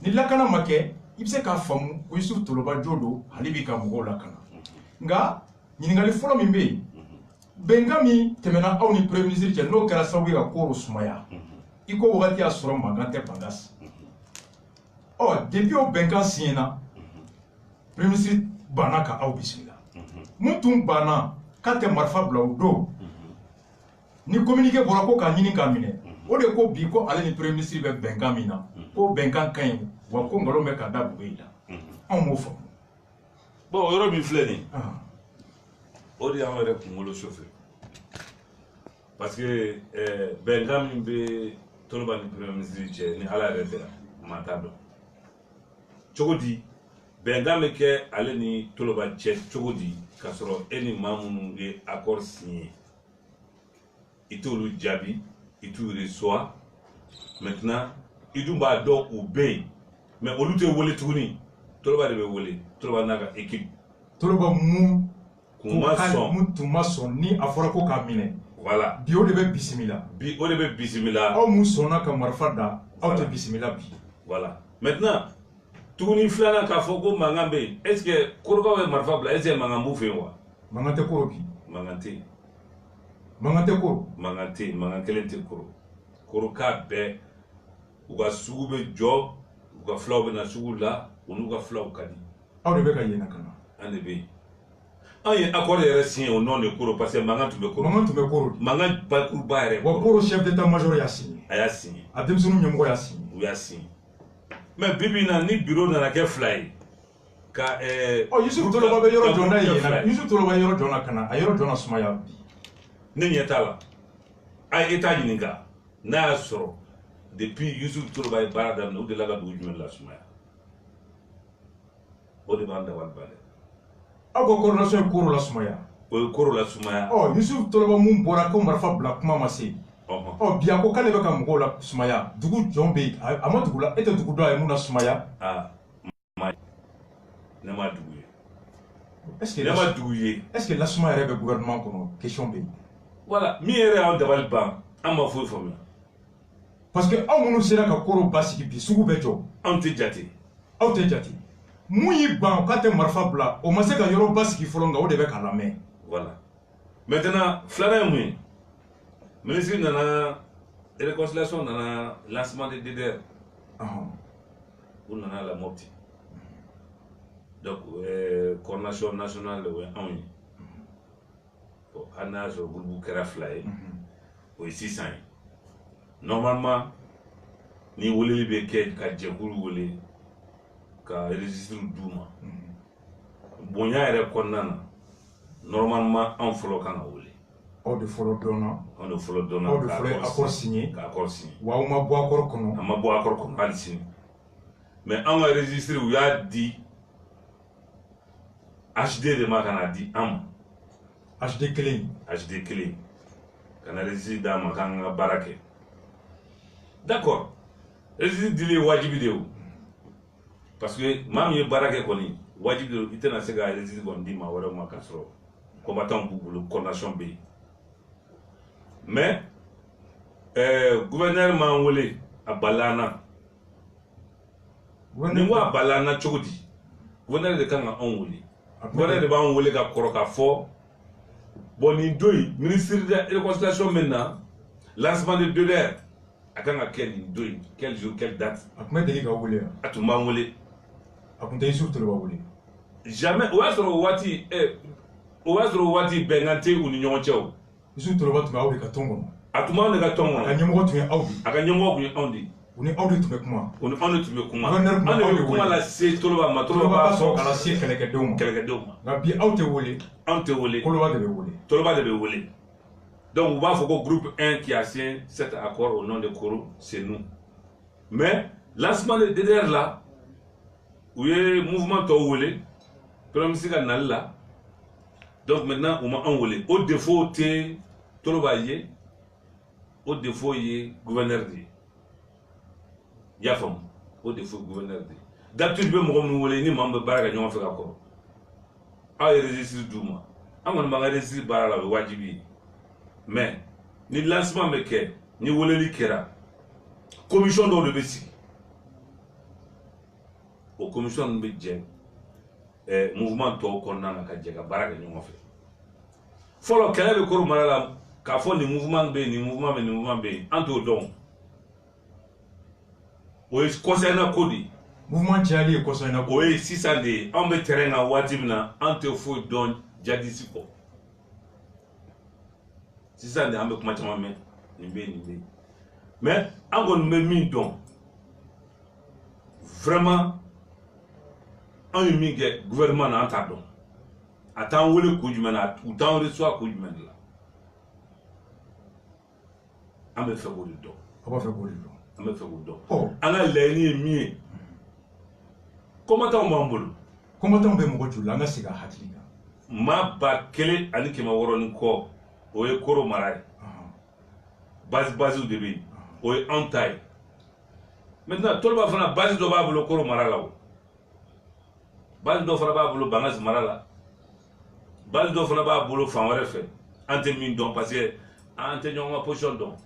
Ni lakana make ibse ka famu ko Yusuf Toloba jodo alibi ka mo lakana. Nga ñiningali folo min be benga mi temena aw ni premier ministre cɛ n'o kɛra sababu ka koro sumaya iko wagati y'a sɔrɔ mankan tɛ bangas depuis o benkan siɲɛna premier ministre banna ka aw bisimila mun tun banna k'a tɛ marifa bila o don ni communiqué bɔra ko k'a ɲini k'a minɛ o de ko bi ko ale ni premier ministre bɛ benkan min na ko benkan ka ɲi wa ko ngalon bɛ ka da bube la anw m'o faamu bon yɔrɔ min filɛ nin o de y'anw yɛrɛ kunkolo sofɛ parce que bɛnkan min bɛ Toloba ni premier ministre cɛ ni ala yɛrɛ tɛ maa t'a dɔn cogo di bɛnkan bɛ kɛ ale ni Toloba cɛ cogo di k'a sɔrɔ e ni maa minnu ye accord signé i t'olu jaabi i t'u reçoit maintenant i dun b'a dɔn u bɛ yen mais olu tɛ wele tuguni Toloba de bɛ wele Toloba n'a ka équipe Toloba mun tun ma sɔn ni a fɔra ko k'a minɛ voilà bi o de bɛ bisimila bi o de bɛ bisimila aw mun sɔnna ka marifa da aw tɛ bisimila bi voilà maintenant tuguni filanan k'a fɔ ko mankan bɛ yen est ce que korokaw ye marifa bila est ce que mankan b'u fɛ yen wa mankan tɛ koro bi mankan tɛ yen mankan tɛ koro mankan tɛ yen mankan kelen tɛ koro koroka bɛɛ u ka sugu bɛ jɔ u ka filaw bɛ na sugu la u n'u ka filaw ka di aw de bɛ ka yɛlɛ ka na an de bɛ yen an ye accord yɛrɛ signé au nom de Koro parce que mankan tun bɛ Koro mankan tun bɛ koro mankan bakuruba yɛrɛ wa Koro chef d'état major y'a signé a y'a signé a denmisɛnninw ɲɛmɔgɔ y'a signé u y'a signé mais bibi in na ni bureau nana kɛ fila ye ka Yusuf Toloba bɛ yɔrɔ jɔnna yen Yusuf Toloba ye yɔrɔ jɔnna ka na a yɔrɔ jɔnna sumaya bi ne ɲɛ t'a la a ye État ɲininka n'a y'a sɔrɔ depuis Yusuf Toloba ye baara daminɛ u delila ka dugu jumɛn lasumaya o de b'an dabali ban dɛ aw ka coordination ye Koro lasumaya o ye Koro lasumaya Yusuf Toloba mun bɔra ko marifa bila kuma ma se bi a ko k'ale bɛ ka mɔgɔw la sumaya dugu jɔn bɛ yen a ma dugu la e tɛ dugu dɔn a ye mun na sumaya ne ma dugu ye ne ma dugu ye est ce que lasuma yɛrɛ bɛ gouvernement kɔnɔ question bɛ yen voilà min yɛrɛ y'an dabali ban an ma foyi faamuya parce que aw minnu sera ka Koro basigi bi sugu bɛ jɔ anw tɛ jate aw tɛ jate mun y'i ban k'a tɛ marifa bila o ma se ka yɔrɔ basigi fɔlɔ nka o de bɛ k'a lamɛn voilà maintenant filanan ye mun ye ministre nana réconciliation nana lancement de DDR u nana la Mopti donc coordination nationale o ye anw ye bon hali n'a y'a sɔrɔ groupe kɛra fila ye o ye 600 ye normalement ni weleli bɛ kɛ ka jɛkulu wele ka registre d'u ma bonya yɛrɛ kɔnɔna na normalement anw fɔlɔ kan ka wele aw de fɔlɔ dɔnna aw de fɔlɔ dɔnna aw de fɔlɔ ye accord signé ka accord signé wa aw ma bɔ accord kɔnɔ an ma bɔ accord kɔnɔ hali sini mais anw ka registre u y'a di HD de ma ka na di an ma HD kelen ka na registre d'an ma k'an ka baara kɛ d'accord registre dili ye wajibi de ye o parce que maa min ye baara kɛ kɔni wajibi de i tɛna se ka registre kɔni di maa wɛrɛ ma k'a sɔrɔ combattant b'u bolo coordination bɛ yen mais gouverneur m'an wele a balila an na ni ko a balila an na cogo di gouverneur de kan ka anw wele gouverneur de b'an wele ka kɔrɔ k'a fɔ bon nin don in ministre de réconciliation bɛ na lancement de DDR a kan ka kɛ nin don in quel jour quelle date a tun bɛ deli ka wele yan a tun b'an wele a tun tɛ Yusuf Toloba wele jamais o y'a sɔrɔ o waati bɛnkan tɛ u ni ɲɔgɔn cɛ o Yusuf Toloba tun bɛ aw de ka tɔn kɔnɔ a tun b'anw de ka tɔn kɔnɔ a ka ɲɛmɔgɔ tun ye aw de a ka ɲɛmɔgɔ tun ye anw de On est hors de tout comment. On est hors de tout comment. On est comment la c'est Toloba ma Toloba so kala c'est quelqu'un d'homme. Gabi out wole. Ante wole. Toloba de wole. Toloba de wole. Donc on va faire le groupe 1 qui a signé cet accord au nom de Koro, c'est nous. Mais lancement de DDR là, où il y a le mouvement Tawole, premier ministre là. Donc maintenant on m'a envolé. Au défaut de Toloba au défaut il gouverneur de. Yafam, au défaut gouverneur de. D'habitude je me envolé ni membre baraga n'y on fait accord. Ah il résiste du mois. Ah mon m'a résiste baraga wajibi. Mais ni lancement me ke ni woleli kera commission do le besi o commission be je mouvement to ko nana ka je ka baraka ni mo fe folo kala be ko marala ka fo ni mouvement be anto don o is concernant kodi mouvement tiali concernant o is 600 de on be terrain a watibna anto fo don jadisi ko c'est ça, on peut commencer à faire. Mais, on me mis donc vraiment, on a mis le gouvernement en tardon. Attends, où le coup du mena, ou tant reçoit coup du mena là. On me fait beaucoup de dos. On va faire beaucoup de dos. On me fait beaucoup de dos. On a l'année mis. Comment t'as un bambou? Comment t'as un bambou? Là, on a siga hatliga. Ma ba kele ani kema woron ko. Oye Koro Marai. Base de bi. Oye Antai. Maintenant, tout le monde a base de Bablo Koro Marala. Base de Bablo Bangas Marala. Base de Bablo Fanwarefe. Ante min don parce que ante nyonga position don.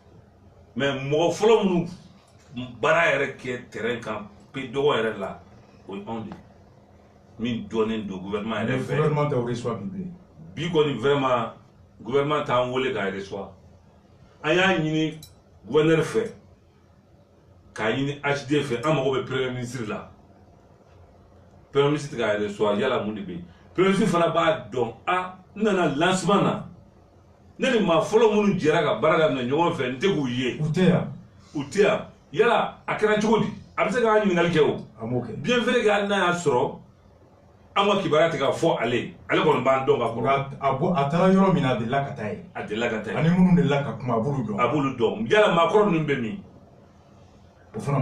Mais mo folo mu bara ere ke terrain kan pe do ere la. Oye onde. Min donner do gouvernement ere fait. Le gouvernement de reçoit biblé. Bi koni vraiment le gouvernement a envolé quand il reçoit. Il y a un gouverneur fait, quand il y a un HD fait, un premier ministre là. Premier ministre quand il reçoit, il y a la monde de pays. Premier ministre fait là-bas, donc, non, lancement là. Non, ma follow mon diraga, baraga, non, on fait, n'était gouillé. Outéa. Il y a là, à Kranchodi, après ça, il y a un Nalgeo. Bien fait, il y a un Asro. Amo kibarati ka fo ale kon ban don ka ko abo atara yoro mina de la katay ani munu de la ka kuma abulu don yala makoro nim be mi o fana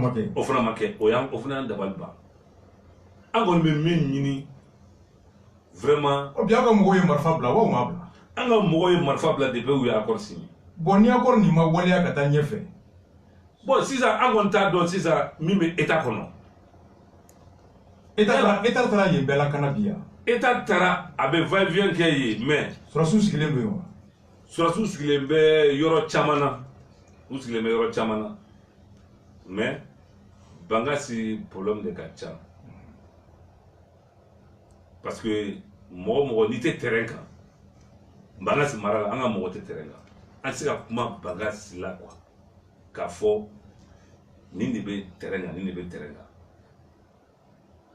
make o yan o fana dabal ba angon be min nyini vraiment o biya ka mo ye marfa bla wa ma bla anga mo ye marfa bla de be wi accord signé bon ni accord ni ma wali ka ta nyefe bon si ça angon ta don si ça mi me état kono État tara ye bela kanabia. État tara abe va-et-vient ke mais Surasu sigilembe yo. Surasu sigilembe yoro chamana. Usigilembe yoro chamana. Mais bangasi problème de kacha. Parce que mo ni te terrain kan. Bangasi marala anga mo te terrain kan. Ansika kuma bangasi la quoi. Ka fo ni ne be terrain kan, ni ne be terrain kan.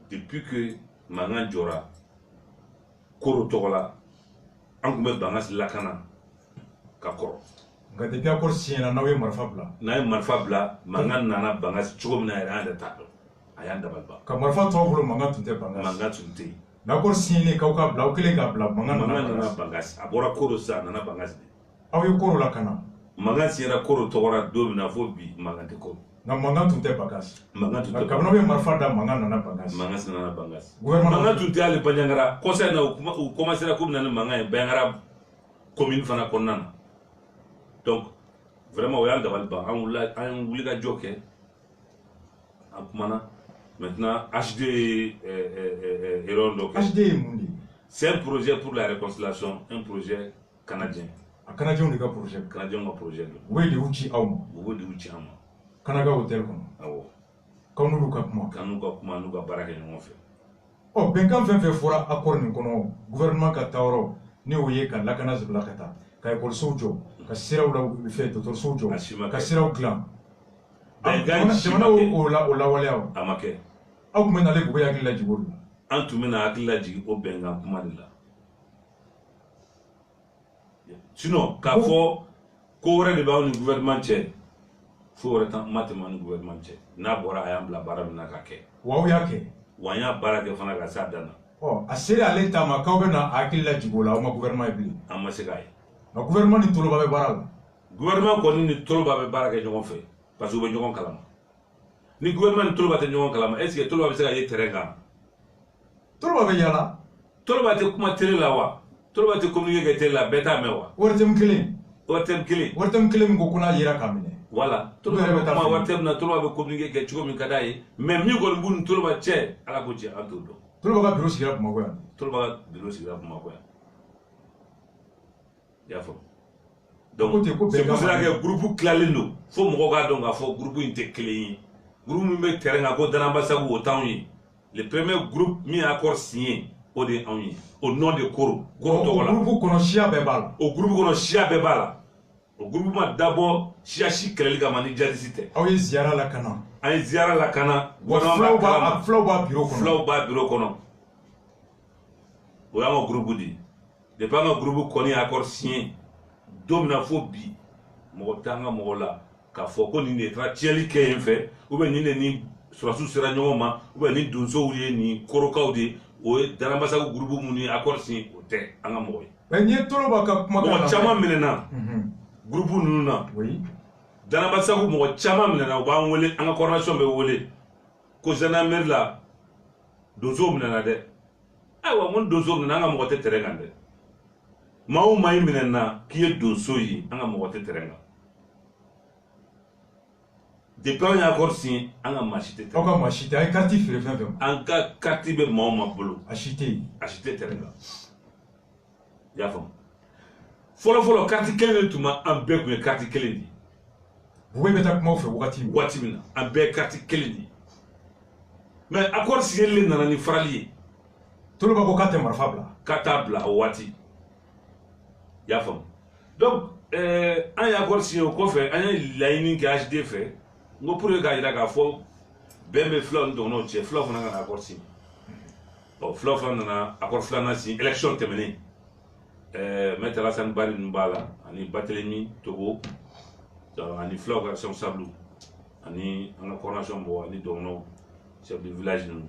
Depuis que Mangan Djora, Koro Togola, Angoumé Bangas Lakana, Kakoro. Depuis accord signé, on a eu Marfabla. Na Marfabla, Mangan Nana Bangas, Chogomna et Anda Tado, Ayanda Balba. Quand Marfa Togolo Mangan Tunte Bangas. Mangan Tunte. L'accord signé, Kauka Bla, Kelega Bla, Mangan Nana Bangas, Abora Koro Sa, Nana Bangas. Ah oui, Koro Lakana. Mangan Sierra Koro Togora, Domina Fobi, Mangan de Koro. Na Mangan Tunte Bangas. Mangan Tunte. Quand on a eu Marfada, Mangan Nana Bangas. Mangan Nana Bangas. Mangan Tunte Ali Banyangara, concernant ou commencer à couper dans Mangan et Bangara commune Fana Konana. Donc, vraiment, on a un liga jockey. Maintenant, HD c'est un projet pour la réconciliation, un projet canadien. Un Canadien, on a un projet. Canadien, on a un projet. Oui, de Uchi Auma. Oui, de Uchi Auma. Canada Hotel. Ah oui. Quand nous avons nous barré, nous fait. Oh, ben quand on fait fora accord nous connaissons gouvernement Kataro, ni ouye kan lakana zblakata, ka école sojo, ka sira ou fait docteur sojo, ka sira ou clan. Ben gars, jamana o la waleao. Amake. Aw mena le buya kila jigol. Antu mena akila jigi o benga kuma de la. Sinon, ka fo ko wore de ba on gouvernement tché. fo wɛrɛ tan ma tɛmɛ ni gouvernement cɛ n'a bɔra a y'an bila baara min na ka kɛ wa y'a kɛ wa an y'a baara kɛ fana ka s'a dan na a sera ale ta ma k'aw bɛ na hakili lajigin o la aw ma gouvernement ye bilen an ma se k'a ye nka gouvernement ni toloba bɛ baara la gouvernement kɔni ni toloba bɛ baara kɛ ɲɔgɔn fɛ parce que u bɛ ɲɔgɔn kalama ni gouvernement ni toloba tɛ ɲɔgɔn kalama est ce que toloba bɛ se ka ye terrain kan toloba bɛ yala toloba tɛ kuma télé la wa toloba tɛ communiquer kɛ télé la bɛɛ t'a mɛn wa waritɛmu kelen waritɛmu kelen min ko ko n'a yera k'a minɛ voilà toloba bɛ kuma waritɛmu na toloba bɛ communiquer kɛ cogo min ka d'a ye mais min kɔni b'u ni toloba cɛ ala ko tiɲɛ an t'o dɔn toloba ka bureau sigira Bamakɔ yan toloba ka bureau sigira Bamakɔ yan i y'a faamu donc c'est pour cela que groupe tilalen don fo mɔgɔw k'a dɔn k'a fɔ groupe in tɛ kelen ye groupe min bɛ terrain kan ko Danaba Sagu o t'anw ye le premier groupe min a accord signé o de anw ye au nom de Koro tɔgɔ la o groupe kɔnɔ siya bɛɛ b'a la o groupe kɔnɔ siya bɛɛ b'a la o groupe ma dabɔ siya si kɛlɛli kama ni jadisi tɛ aw ye ziyara lakana an ye ziyara lakana fulaw b'a bureau kɔnɔ fulaw b'a bureau kɔnɔ o y'an ka groupe de ye depuis an ka groupe kɔni ye accord signé don min na fo bi mɔgɔ t'an ka mɔgɔ la k'a fɔ ko nin de taara tiɲɛli kɛ yen fɛ ou bien nin de ni surasiw sera ɲɔgɔn ma ou bien ni donsow ye nin korokaw de o ye Danaba Sagu groupe minnu ye accord signé o tɛ an ka mɔgɔ ye mais n'i ye toloba ka kumakan mɔgɔ caman minɛna groupe ninnu na Danaba Sagu mɔgɔ caman minɛna u b'an wele an ka coordination bɛ wele ko gendarmerie la donsow minɛna dɛ ayiwa mun donsow minɛna an ka mɔgɔ tɛ terrain kan dɛ maa o maa i minɛna k'i ye donso ye an ka mɔgɔ tɛ terrain kan depuis an ye accord signé an ka maa si tɛ terrain aw ka maa si tɛ a ye carte feere fɛn fɛn an ka carte bɛ maa o maa bolo a si tɛ yen a si tɛ terrain kan i y'a faamu fɔlɔ carte kelen de tun ma an bɛɛ tun ye carte kelen de ye Vous bɛ taa kuma fɛ waati min na an bɛɛ carte kelen de ye mais accord signé nana ni farali ye toloba ko k'a tɛ marifa bila k'a t'a bila o waati i y'a faamu donc an ye accord signé o kɔfɛ an ye laɲini kɛ HD fɛ n ko pour que k'a jira k'a fɔ bɛn bɛ fulaw ni dɔgɔnɔw cɛ fulaw fana ka na accord signé fulaw fana nana accord filanan signé élection tɛmɛnen Maître Alassane Bari ninnu b'a la ani Barthélemy Togo ani fulaw ka responsable ani an ka coordination mɔgɔ ani dɔgɔnɔw chef de village ninnu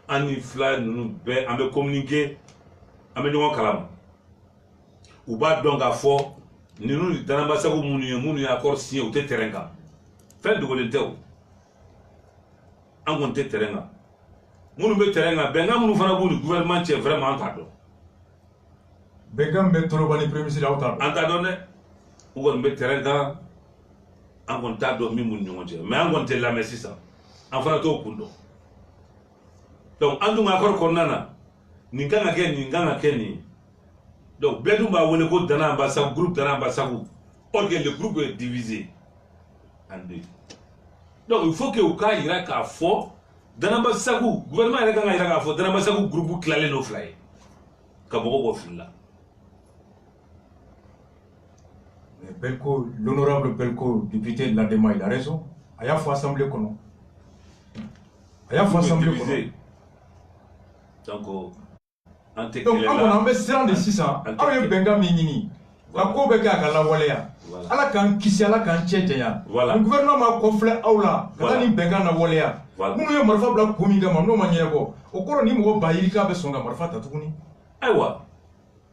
an ni fila ninnu bɛɛ an bɛ communiquer an bɛ ɲɔgɔn kalama u b'a dɔn k'a fɔ ninnu ni Danaba Sagu minnu ye accord signé u tɛ terrain kan fɛn dogolen tɛ o an kɔni tɛ terrain kan minnu bɛ terrain kan bɛnkan minnu fana b'u ni gouvernement cɛ vraiment an t'a dɔn bɛnkan bɛ toloba ni premier ministre aw t'a dɔn an t'a dɔn dɛ u kɔni bɛ terrain kan an kɔni t'a dɔn min b'u ni ɲɔgɔn cɛ mais an kɔni tɛ lamɛn sisan an fana t'o kun dɔn donc an dun ka accord kɔnɔna na nin kan ka kɛ nin kan ka kɛ nin donc bɛɛ dun b'a wele ko Danaba Sagu groupe Danaba Sagu or que le groupe est divisé en deux donc il faut que u k'a jira k'a fɔ Danaba Sagu gouvernement yɛrɛ kan ka jira k'a fɔ Danaba Sagu groupe tilalen don fila ye ka mɔgɔw bɔ fili la. Belko, l'honorable Belko, député de l'Adema, il a raison. Il y a une assemblée qu'on a. Donc, on a serré de 600. On a benga minini. La cour beka à la walea. Ala kan kisi ala kan tchétya. Le gouvernement a conflé aula. Quand il benga na walea. Nous y a marfa bla komiga mano maniego. Au cours ni mo bayika be songa marfa tatuni. Aywa.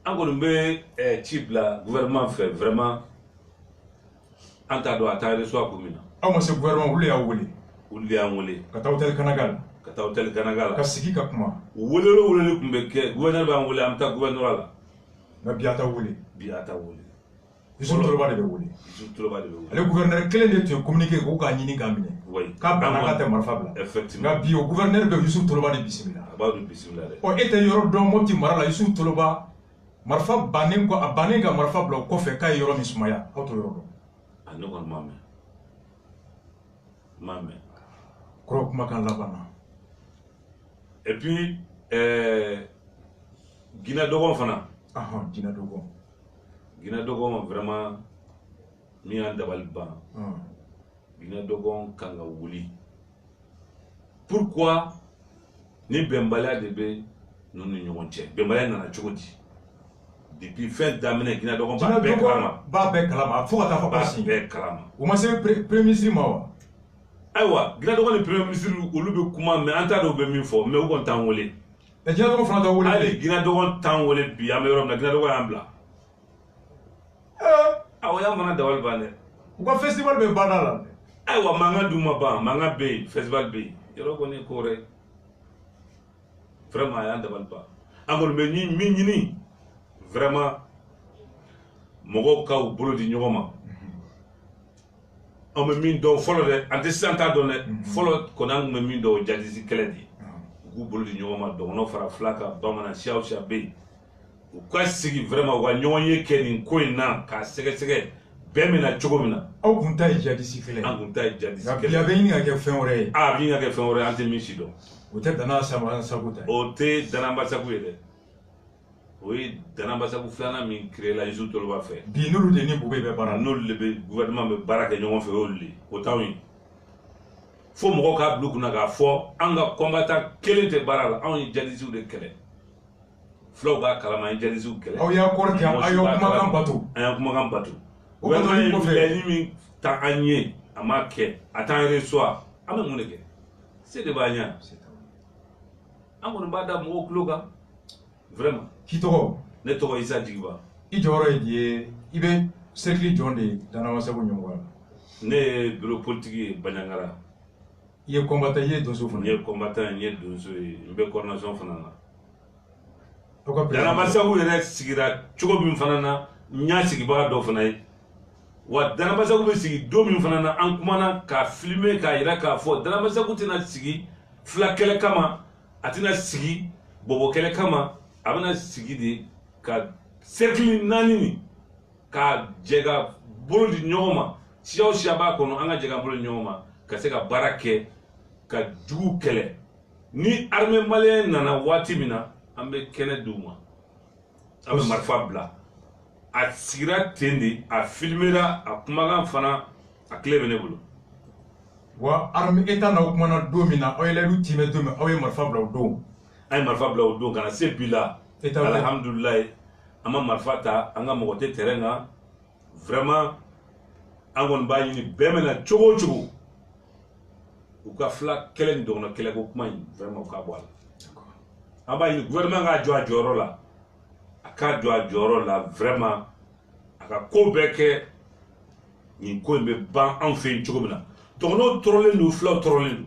Encore be type la gouvernement fait vraiment. Anta do atare so akumina. Aw ma se gouvernement wuli ya wuli. Wuli ya wuli. Ka taw tel Kanagal. Ka taw tel Kanagal. Ka sigi ka kuma. Wuli kumbe ke gouverneur ba wuli am ta gouverneur la. Na biata wuli. Biata wuli. Yusuf Toloba de wuli. Yusuf Toloba de wuli. Le gouverneur kelen de tu communiquer ko ka nyini gamine. Oui. Ka banaka te marfa bla. Effectivement. Na bi o gouverneur be Yusuf Toloba de bismillah. Ba do bismillah. O ete yoro don moti marala Yusuf Toloba. Marfa banen ko abanen ga marfa bla ko fe kay yoro mismaya. Auto yoro. Ano kon mame. Mame. Krok makan labana. Et puis Guinée Dogon fana. Ah, Guinée Dogon. Guinée Dogon vraiment mi an dabal ban. Guinée Dogon kanga wuli. Pourquoi ni Bembala de be nous ni ɲɔgɔn cɛ? Bembala nana cogo di? depuis fin daminɛ Guinée dɔgɔ b'a bɛɛ kalama. B'a bɛɛ kalama fo ka taa fɔ k'a si. Bɛɛ kalama. O ma se premier ministre ma wa? Ayiwa Guinée dɔgɔ ni premier ministre olu bɛ kuma mais an t'a dɔn u bɛ min fɔ mais u kɔni t'an wele. Guinée dɔgɔ fana t'an wele. Hali Guinée dɔgɔ t'an wele bi an bɛ yɔrɔ min na Guinée dɔgɔ y'an bila. Awɔ y'an fana dabali ban dɛ. U ka festival bɛ ban la. Ayiwa mankan dun ma ban mankan bɛ yen festival bɛ yen yɔrɔ kɔni ye ko wɛrɛ vraiment a y'an dabali ban an kɔni bɛ min ɲini vraiment mɔgɔw ka u bolo di ɲɔgɔn ma an bɛ min dɔn fɔlɔ dɛ an tɛ sisan t'a dɔn dɛ fɔlɔ kɔni an tun bɛ min dɔn o jadisi kɛlɛ de ye u k'u bolo di ɲɔgɔn ma dɔgɔnɔ fara fila kan bamanan siya o siya bɛ yen u ka sigi vraiment u ka ɲɔgɔn ye kɛ nin ko in na k'a sɛgɛsɛgɛ bɛɛ min na cogo min na. Aw kun ta ye jadisi kɛlɛ. An kun ta ye jadisi kɛlɛ. Nka bi a bɛ ɲini ka kɛ fɛn wɛrɛ ye. A bɛ ɲini ka kɛ fɛn wɛrɛ ye an tɛ min si dɔn. O tɛ Dana Basagu ta ye. O tɛ Dana Basagu ye dɛ. O ye Dana Basagu filanan min créé la Isu Toloba fɛ. Bi n'olu de ni Bube bɛ baara la. N'olu de bɛ gouvernement bɛ baara kɛ ɲɔgɔn fɛ o y'olu de ye o t'anw ye. Fo mɔgɔw k'a bila u kunna k'a fɔ an ka combattant kelen tɛ baara la anw ye jadisiw de kɛlɛ. Fulaw b'a kalama an ye jadisiw kɛlɛ. Aw y'a kɔrɔ kɛ aw y'aw kumakan bato. An y'a kumakan bato. Gouvernement ye min ta an ye a ma kɛ a t'an reçoit an bɛ mun de kɛ se de b'a ɲɛ an kɔni b'a da mɔgɔw tulo kan vraiment. K'i tɔgɔ? Ne tɔgɔ Isa Jigiba. I jɔyɔrɔ ye di ye i bɛ cercle jɔn de Dana Basagu ɲɛmɔgɔya la? Ne ye bureau politique ye Baɲangara. I ye combattant i ye donso fana? N ye combattant n ye donso ye n bɛ coordination fana na. Dana Basagu yɛrɛ sigira cogo min fana na n y'a sigibaga dɔ fana ye. Wa Dana Basagu bɛ sigi don min fana na an kumana k'a filmer k'a yira k'a fɔ Dana Basagu tɛna sigi fila kɛlɛ kama a tɛna sigi bɔbɔ kɛlɛ kama a bɛna sigi de ka cercle naani nin ka jɛ ka bolo di ɲɔgɔn ma siya o siya b'a kɔnɔ an ka jɛ ka bolo di ɲɔgɔn ma ka se ka baara kɛ ka jugu kɛlɛ ni armée malien nana waati min na an bɛ kɛnɛ d'u ma an bɛ marifa bila. A sigira ten de a filmera a kumakan fana a tile bɛ ne bolo. Wa armée état n'aw kumana don min na aw ye layidu timɛ don min aw ye marifa bila o don. An ye marifa bila o don ka na se bi la alhamdulilayi an ma marifa ta an ka mɔgɔ tɛ terrain kan vraiment an kɔni b'a ɲini bɛɛ mana cogo o cogo u ka fila kɛlɛ ni dɔgɔnɔ kɛlɛ ko kuma in vraiment u k'a bɔ a la. An b'a ɲini gouvernement k'a jɔ a jɔyɔrɔ la. K'a jɔ a jɔyɔrɔ la vraiment a ka ko bɛɛ kɛ nin ko in bɛ ban anw fɛ yen cogo min na dɔgɔnɔw tɔɔrɔlen don fulaw tɔɔrɔlen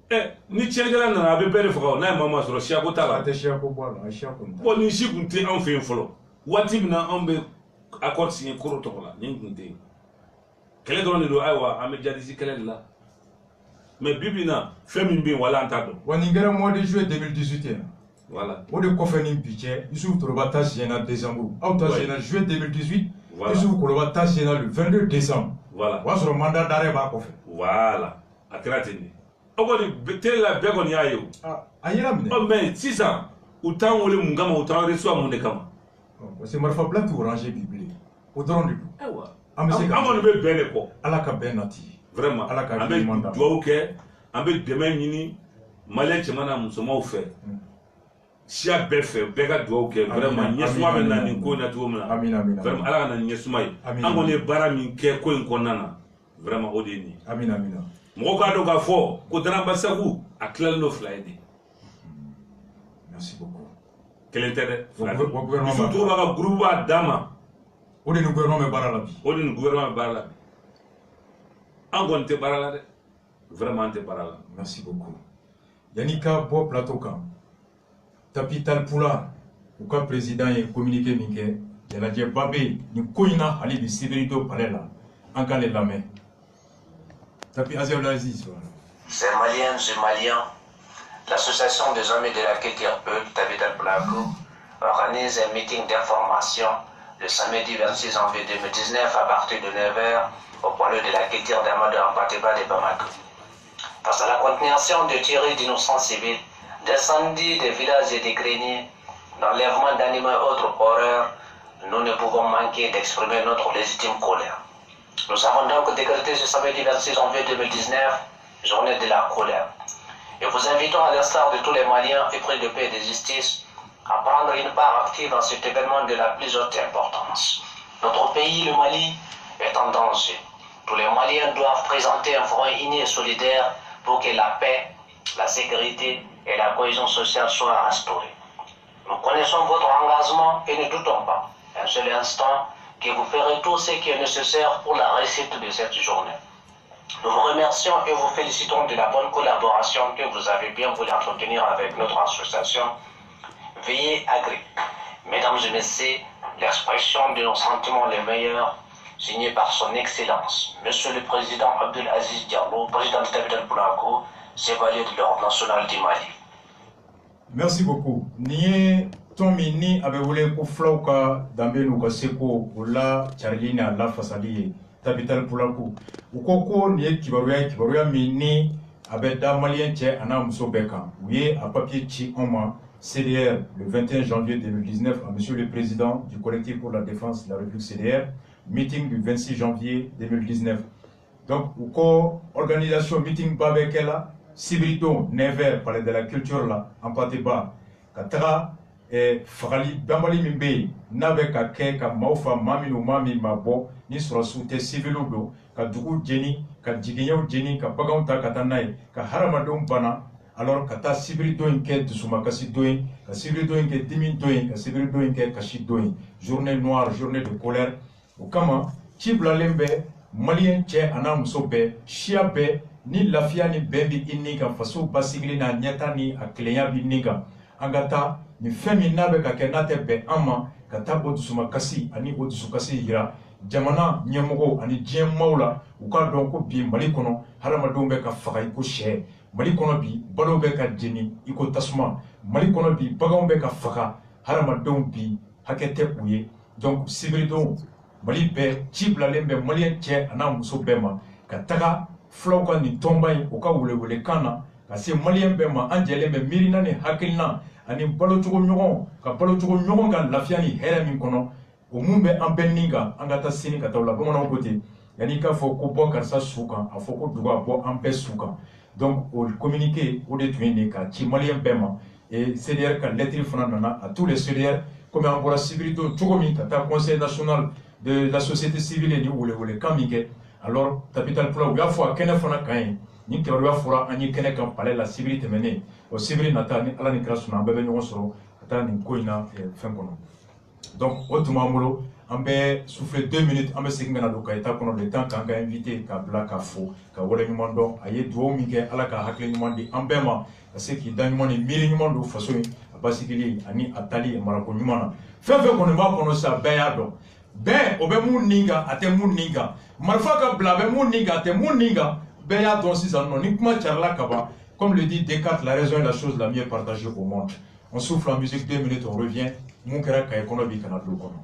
don ni tiɲɛnikɛla nana a bɛ bɛɛ de faga n'a ye maa sɔrɔ siyako t'a la. A tɛ siyako bɔ a la siyako t'a la. Bon nin si kun tɛ anw fɛ yen fɔlɔ waati min na anw bɛ accord signé Koro tɔgɔ la nin kun tɛ yen kɛlɛ dɔrɔn de don ayiwa an bɛ jadisi kɛlɛ de la mais bi bi in na fɛn min bɛ yen wala an t'a dɔn. Wa nin kɛra mois de juillet 2018 ye. Voilà. O de kɔfɛ ni bi cɛ Isufu Toloba ta signé décembre aw ta signé juillet 2018 Isufu Toloba ta signé le 22 décembre. Voilà. O y'a sɔrɔ mandat d'arrêt b'a kɔfɛ. Voilà a kɛra ten de aw kɔni télé la bɛɛ kɔni y'a ye o. A yera minɛ. Ɔ mais sisan u t'an wele mun kama u t'an reçoit mun de kama. Parce que marifa bila t'u ranger bi bilen o dɔrɔn de don. Ayiwa an bɛ se ka an kɔni bɛ bɛn de kɔ. Ala ka bɛn nati. Vraiment Ala ka an bɛ dugawu kɛ an bɛ dɛmɛ ɲini maliyɛn cɛman n'a musomanw fɛ. Siya bɛɛ fɛ bɛɛ ka dugawu kɛ vraiment ɲɛsuma bɛ na nin ko in na cogo min na vraiment Ala ka na ni ɲɛsuma ye an kɔni ye baara min kɛ ko in kɔnɔna na vraiment o de ye nin ye. Amina amina. Mɔgɔw k'a dɔn k'a fɔ ko Dana Basagu a tilalen don fila ye de. Merci beaucoup. Kelen tɛ dɛ fila de. Isu Toloba ka groupe b'a dan ma. O de ni gouvernement bɛ baara la bi. O de ni gouvernement bɛ baara la bi. An kɔni tɛ baara la dɛ vraiment an tɛ baara la. Merci beaucoup. Yanni ka bɔ plateau kan. Tapi Talpula u ka président ye communiqué min kɛ jalajɛba bɛ yen nin ko in na hali bi Sibirito palais la an k'ale lamɛn. Tapi Aziz. Ces Maliens et Maliens, l'association des hommes de la Kétirpeul, Tapi Talpula, organise un meeting d'information le samedi 26 janvier 2019 à partir de 9h au point de la Kétir d'Amadou Ampateba de Bamako. Face à la continuation de tirer d'innocents civils, d'incendies des villages et des greniers, d'enlèvement d'animaux et autres horreurs, nous ne pouvons manquer d'exprimer notre légitime colère. Nous avons donc décrété ce samedi 26 janvier 2019, journée de la colère. Et vous invitons à l'instar de tous les Maliens épris de paix et de justice à prendre une part active dans cet événement de la plus haute importance. Notre pays, le Mali, est en danger. Tous les Maliens doivent présenter un front uni et solidaire pour que la paix, la sécurité et la cohésion sociale soient restaurées. Nous connaissons votre engagement et ne doutons pas un seul instant que vous ferez tout ce qui est nécessaire pour la réussite de cette journée. Nous vous remercions et vous félicitons de la bonne collaboration que vous avez bien voulu entretenir avec notre association. Veuillez agréer, mesdames et messieurs, l'expression de nos sentiments les meilleurs, signée par son Excellence, Monsieur le Président Abdelaziz Diallo, président de Tabidal Boulakou, chevalier de l'Ordre national du Mali. Merci beaucoup. Ni Tomi ni abewule ko flauka dambelu ka seko ula Charlina la fasali Tabidal Boulakou. Ukoko ni kibaruya mini abeda malien che ana muso beka. Uye a papier chi oma CDR le 21 janvier 2019 à Monsieur le Président du collectif pour la défense de la République CDR, meeting du 26 janvier 2019. Donc, uko organisation meeting babekela Sibrito Never parler de la culture là en Pateba Katra et Frali Bambali Mimbe n'avait qu'à ka maufa mami no mami mabo ni sur soute civiludo ka dugu jeni ka jigenyo jeni ka baganta katanai ka haramadon bana alors kata Sibrito inke tusumakasi doin ka Sibrito inke dimin doin ka Sibrito inke kashi doin journée noire journée de colère au kama chibla lembe malien che anamuso be shia be ni lafiya ni bembi inniga faso basigli na nyata ni aklenya biniga angata ni femi nabe ka kenate be ama kata odusuma kasi ani odusu kasi hira jamana nyemogo ani jiem maula uka donko bi mali kono harama dombe ka fagai ko she mali kono bi balo be ka jeni iko tasuma mali kono bi bagam be ka faga harama dombi hakete uye donc sibrido mali be chibla lembe malien che ana muso bema kataga flauka ni tombai uka wule kana kasi malien bema anjele me mirina ni hakilna ani balo chugo nyogon ka balo chugo nyogon kan lafia ni hele min kono o mumbe ambeninga angata sini katawla bomana ngote yani ka foko bo karsa suka afoko duga bo ambe suka donc au communiquer au détruire ka chi malien bema et CDR ka lettre fanana à tous les CDR comme en bora civilito chugo mi kata conseil national de la société civile ni wule kamike alors Tabidal Boulakou ya fo kene fana kan ni ke ro fora ani kene kan palais la civilité mené au civil nata ni ala ni krasuna bebe nyon soro ata ni koina fen kono donc autrement ambe souffler 2 minutes ambe segna na doka eta kono le temps kan ga invité ka bla ka fo ka wole mi mondo aye do mi ke ala ka hakle ni mondi ambe ma parce que dans mon mili ni mondo faso basikili ani atali marako nyumana fefe kono ba kono sa be ya do ben obe mun ninga ate mun ninga marfa ka bla be mun ninga ate mun ninga be ya don si non ni kuma charla kaba comme le dit Descartes, la raison est la chose la mieux partagée au monde. On souffle en musique 2 minutes, on revient. Mon kera ka ekonomi kana do kono.